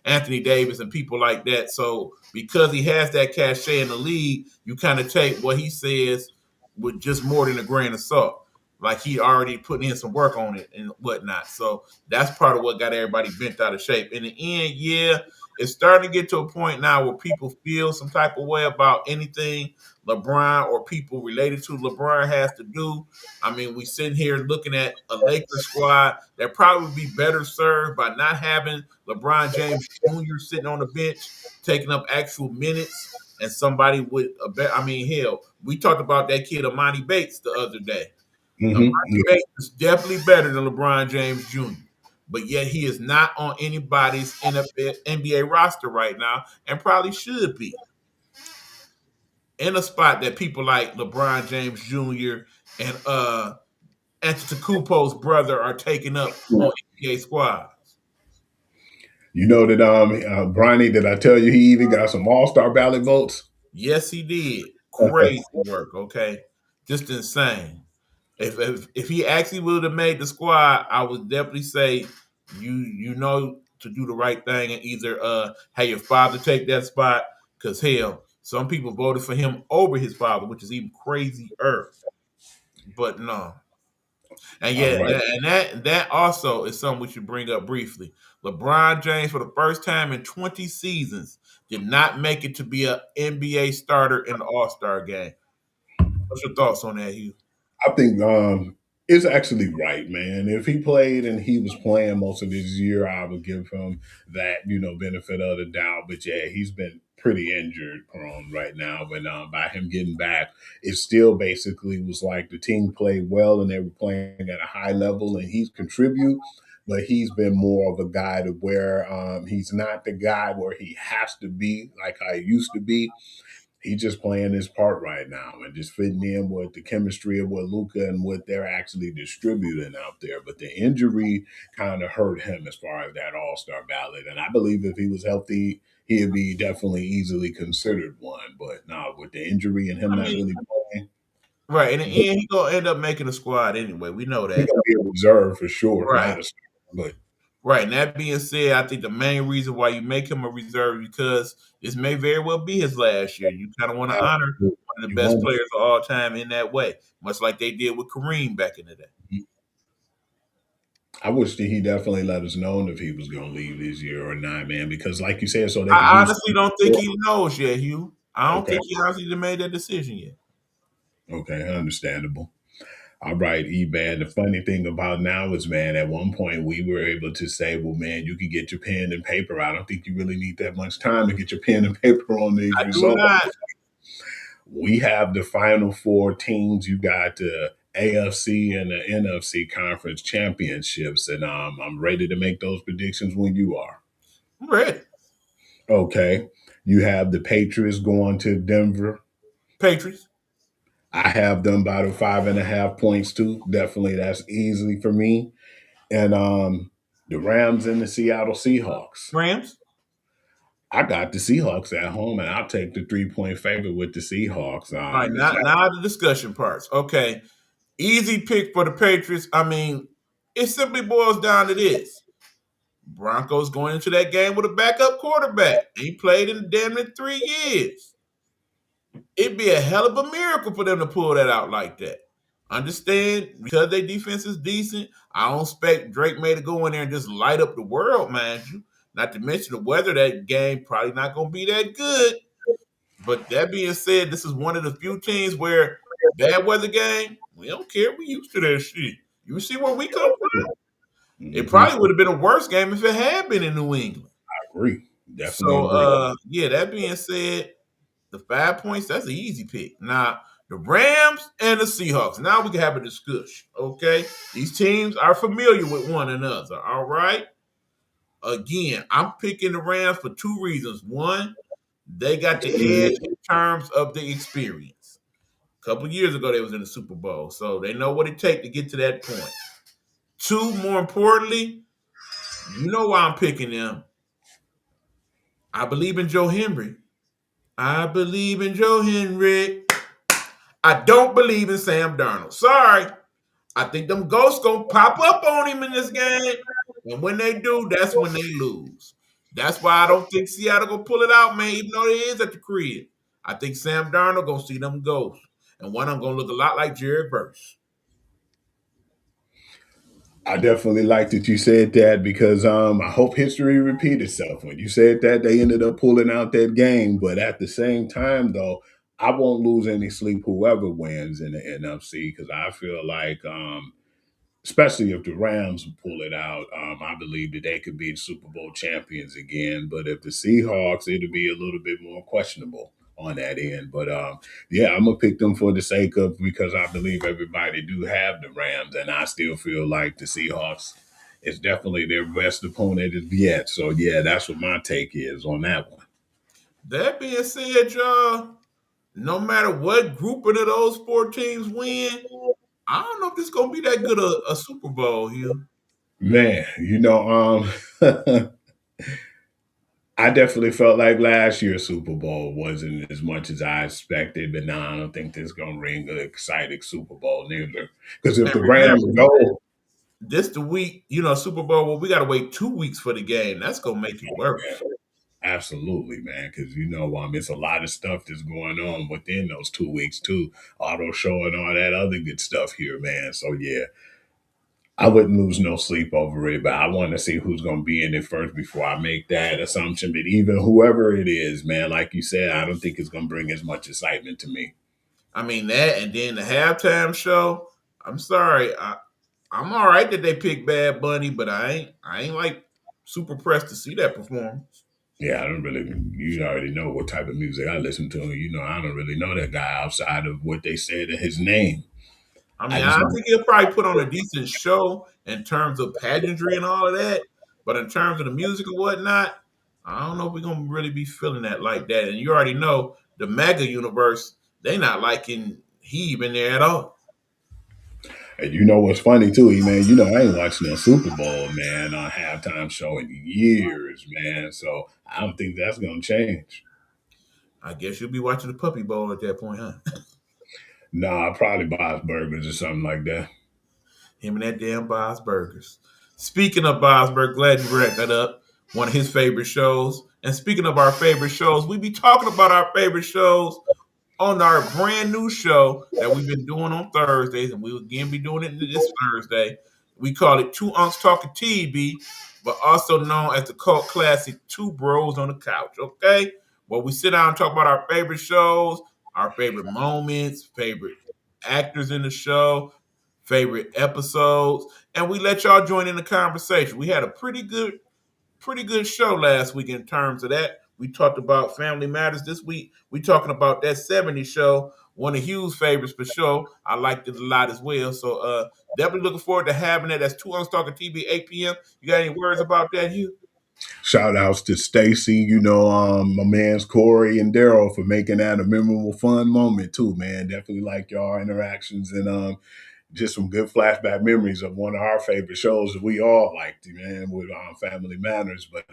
Anthony Davis and people like that. So because he has that cachet in the league, you kind of take what he says with just more than a grain of salt. Like he already put in some work on it and whatnot. So that's part of what got everybody bent out of shape. In the end, yeah, it's starting to get to a point now where people feel some type of way about anything LeBron or people related to LeBron has to do. I mean, we sitting here looking at a Lakers squad that probably be better served by not having LeBron James Jr. sitting on the bench, taking up actual minutes, and somebody with a better. I mean, hell, we talked about that kid Amani Bates the other day. Amani Bates is definitely better than LeBron James Jr., but yet he is not on anybody's NBA roster right now, and probably should be in a spot that people like LeBron James Jr. and Antetokounmpo's brother are taking up on NBA squads. You know that Bronny, did I tell you he even got some all-star ballot votes? Yes, he did. Crazy work, okay? Just insane. If he actually would have made the squad, I would definitely say you know to do the right thing and either have your father take that spot, because hell, some people voted for him over his father, which is even crazier. But no. And yeah, Right. and that also is something we should bring up briefly. LeBron James, for the first time in 20 seasons, did not make it to be an NBA starter in the All-Star game. What's your thoughts on that, Hugh? I think it's actually right, man. If he played and he was playing most of this year, I would give him that, benefit of the doubt. But yeah, he's been pretty injured prone right now. But by him getting back, it still basically was like the team played well and they were playing at a high level and he's contribute. But he's been more of a guy to where he's not the guy where he has to be like how he used to be. He's just playing his part right now and just fitting in with the chemistry of what Luka and what they're actually distributing out there. But the injury kind of hurt him as far as that All-Star ballot. And I believe if he was healthy, he'd be definitely easily considered one. But no, with the injury and him not really playing. Right. In the end, he gonna end up making a squad anyway. We know He's that. gonna be a reserve for sure, Right. not a starter, but Right. And that being said, I think the main reason why you make him a reserve is because this may very well be his last year. You kind of want to honor one of the you best want players of all time in that way, much like they did with Kareem back in the day. I wish that he definitely let us know if he was going to leave this year or not, man. Because, like you said, so they could I use. honestly don't think he knows yet, Hugh. I don't Okay, think he honestly made that decision yet. okay, understandable. All right, E-Man. The funny thing about now is, man, at one point we were able to say, well, man, you can get your pen and paper. I don't think you really need that much time to get your pen and paper on these I do results. not. We have the final four teams. You got the AFC and the NFC conference championships, and I'm ready to make those predictions when you are. I'm ready. Okay. You have the Patriots going to Denver. Patriots. I have them by the 5.5 points too. Definitely, that's easily for me. And the Rams and the Seattle Seahawks. Rams. I got the Seahawks at home, and I'll take the 3-point favorite with the Seahawks. All right, now the discussion parts. Okay. Easy pick for the Patriots. I mean, it simply boils down to this. Broncos going into that game with a backup quarterback. He played in damn near 3 years. It'd be a hell of a miracle for them to pull that out like that. Understand, because their defense is decent, I don't expect Drake May to go in there and just light up the world, mind you. Not to mention the weather, that game probably not going to be that good. But that being said, this is one of the few teams where bad weather game, we don't care. We used to that shit. You see where we come from? It probably would have been a worse game if it had been in New England. I agree. Definitely So, agree. yeah, that being said, the 5 points, that's an easy pick. Now, the Rams and the Seahawks. Now we can have a discussion, okay? These teams are familiar with one another, all right? Again, I'm picking the Rams for 2 reasons. One, they got the edge in terms of the experience. A couple of years ago, they was in the Super Bowl, so they know what it takes to get to that point. 2, more importantly, you know why I'm picking them. I believe in Joe Henry. I believe in Joe Henry. I don't believe in Sam Darnold. Sorry. I think them ghosts gonna pop up on him in this game. And when they do, that's when they lose. That's why I don't think Seattle gonna pull it out, man, even though it is at the crib. I think Sam Darnold gonna see them ghosts. And one of them gonna look a lot like Jared Verse. I definitely like that you said that because I hope history repeat itself. When you said that, they ended up pulling out that game. But at the same time, though, I won't lose any sleep whoever wins in the NFC because I feel like, especially if the Rams pull it out, I believe that they could be Super Bowl champions again. But if the Seahawks, it'll be a little bit more questionable on that end. But yeah, I'm gonna pick them for the sake of because I believe everybody do have the Rams, and I still feel like the Seahawks is definitely their best opponent yet. So yeah, that's what my take is on that one. That being said, y'all, no matter what grouping of those 4 teams win, I don't know if this is gonna be that good a Super Bowl here. Man, I definitely felt like last year's Super Bowl wasn't as much as I expected, but now I don't think this is going to ring an exciting Super Bowl neither. Because if And the Rams remember, go, this the week, Super Bowl, well, we got to wait 2 weeks for the game. That's going to make it worse. absolutely, man, because it's a lot of stuff that's going on within those 2 weeks too. Auto show and all that other good stuff here, man. So yeah, I wouldn't lose no sleep over it, but I want to see who's going to be in it first before I make that assumption. But even whoever it is, man, like you said, I don't think it's going to bring as much excitement to me. I mean, that and then the halftime show, I'm sorry. I'm all right that they picked Bad Bunny, but I ain't like super pressed to see that performance. Yeah, you already know what type of music I listen to. I don't really know that guy outside of what they said in his name. I mean, I think he'll probably put on a decent show in terms of pageantry and all of that. But in terms of the music and whatnot, I don't know if we're going to really be feeling that like that. And you already know the mega universe, they not liking Heeb in there at all. And you know what's funny too, man? I ain't watched no Super Bowl, man, on halftime show in years, man. So I don't think that's going to change. I guess you'll be watching the Puppy Bowl at that point, huh? Nah, probably Bob's Burgers or something like that. Him and that damn Bob's Burgers. Speaking of Bob's Burgers, glad you brought that up. One of his favorite shows. And speaking of our favorite shows, we be talking about our favorite shows on our brand new show that we've been doing on Thursdays, and we'll again be doing it this Thursday. We call it Two Unks Talking TV, but also known as the cult classic Two Bros on the Couch, okay? Where we sit down and talk about our favorite shows, our favorite moments, favorite actors in the show, favorite episodes, and we let y'all join in the conversation. We had a pretty good show last week in terms of that. We talked about Family Matters this week. We talking about that 70s show, one of Hugh's favorites for sure. I liked it a lot as well. So definitely looking forward to having it. That's Two Unks Talking TV, 8 p.m. You got any words about that, Hugh? Shout outs to Stacy, my man's Corey and Daryl for making that a memorable, fun moment too, man. Definitely like y'all interactions and just some good flashback memories of one of our favorite shows that we all liked, man, with Family Matters. But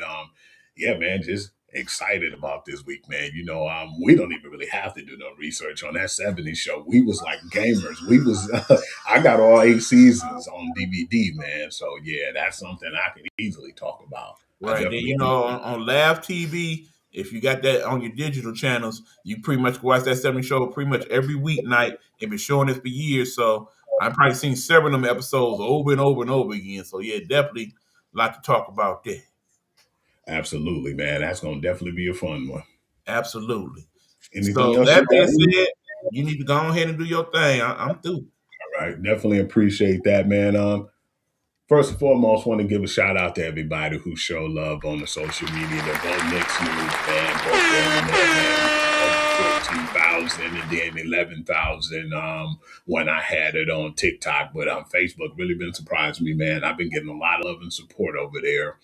yeah, man, just excited about this week, man. We don't even really have to do no research on that 70s show. We was like gamers. I got all 8 seasons on DVD, man. So yeah, that's something I can easily talk about. Right. Then, on Lav TV, if you got that on your digital channels, you pretty much watch that 70 show pretty much every weeknight. They've been showing it for years. So I've probably seen several of them episodes over and over and over again. So yeah, definitely a lot to talk about there. Absolutely, man. That's going to definitely be a fun one. Absolutely. Anything so else? That being said, you need to go ahead and do your thing. I'm through. All right. Definitely appreciate that, man. First and foremost, want to give a shout out to everybody who show love on the social media. The Go Knicks News, man. Over 14,000 and then 11,000 when I had it on TikTok. But Facebook really been surprising me, man. I've been getting a lot of love and support over there.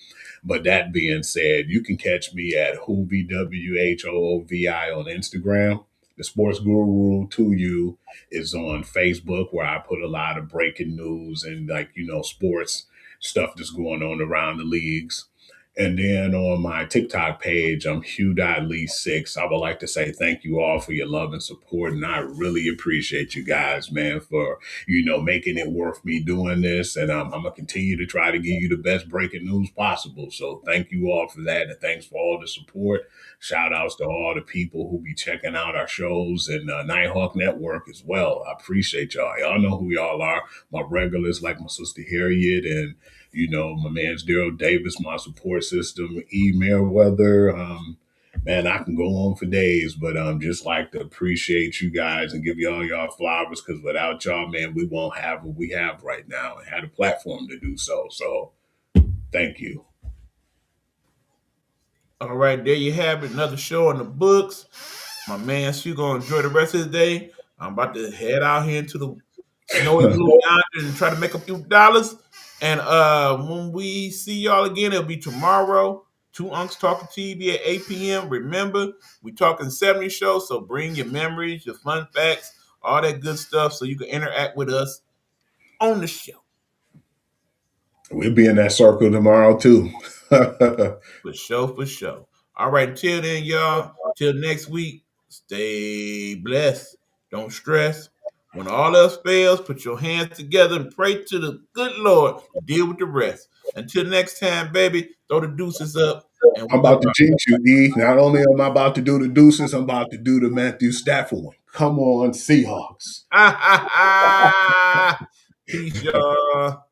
But that being said, you can catch me at Whoovi, WHOOVI on Instagram. The Sports Guru to You is on Facebook, where I put a lot of breaking news and sports stuff that's going on around the leagues. And then on my TikTok page, I'm Hugh.Lee6. I would like to say thank you all for your love and support. And I really appreciate you guys, man, for, making it worth me doing this. And I'm going to continue to try to give you the best breaking news possible. So thank you all for that. And thanks for all the support. Shout outs to all the people who be checking out our shows and Nighthawk Network as well. I appreciate y'all. Y'all know who y'all are. My regulars like my sister Harriet and my man's Daryl Davis, my support system, E. Merriweather. Man, I can go on for days, but just like to appreciate you guys and give y'all flowers, because without y'all, man, we won't have what we have right now and had a platform to do so. So thank you. All right, there you have it. Another show in the books. My man, you going to enjoy the rest of the day. I'm about to head out here into the snowy blue yonder and try to make a few dollars. And when we see y'all again, it'll be tomorrow. Two Unks Talking TV at 8 p.m. Remember, we talking 70 shows, so bring your memories, your fun facts, all that good stuff so you can interact with us on the show. We'll be in that circle tomorrow, too. For sure. All right, until then, y'all, till next week, stay blessed. Don't stress. When all else fails, put your hands together and pray to the good Lord to deal with the rest. Until next time, baby, throw the deuces up. I'm about to jinx you, E. Not only am I about to do the deuces, I'm about to do the Matthew Stafford one. Come on, Seahawks. Peace, y'all.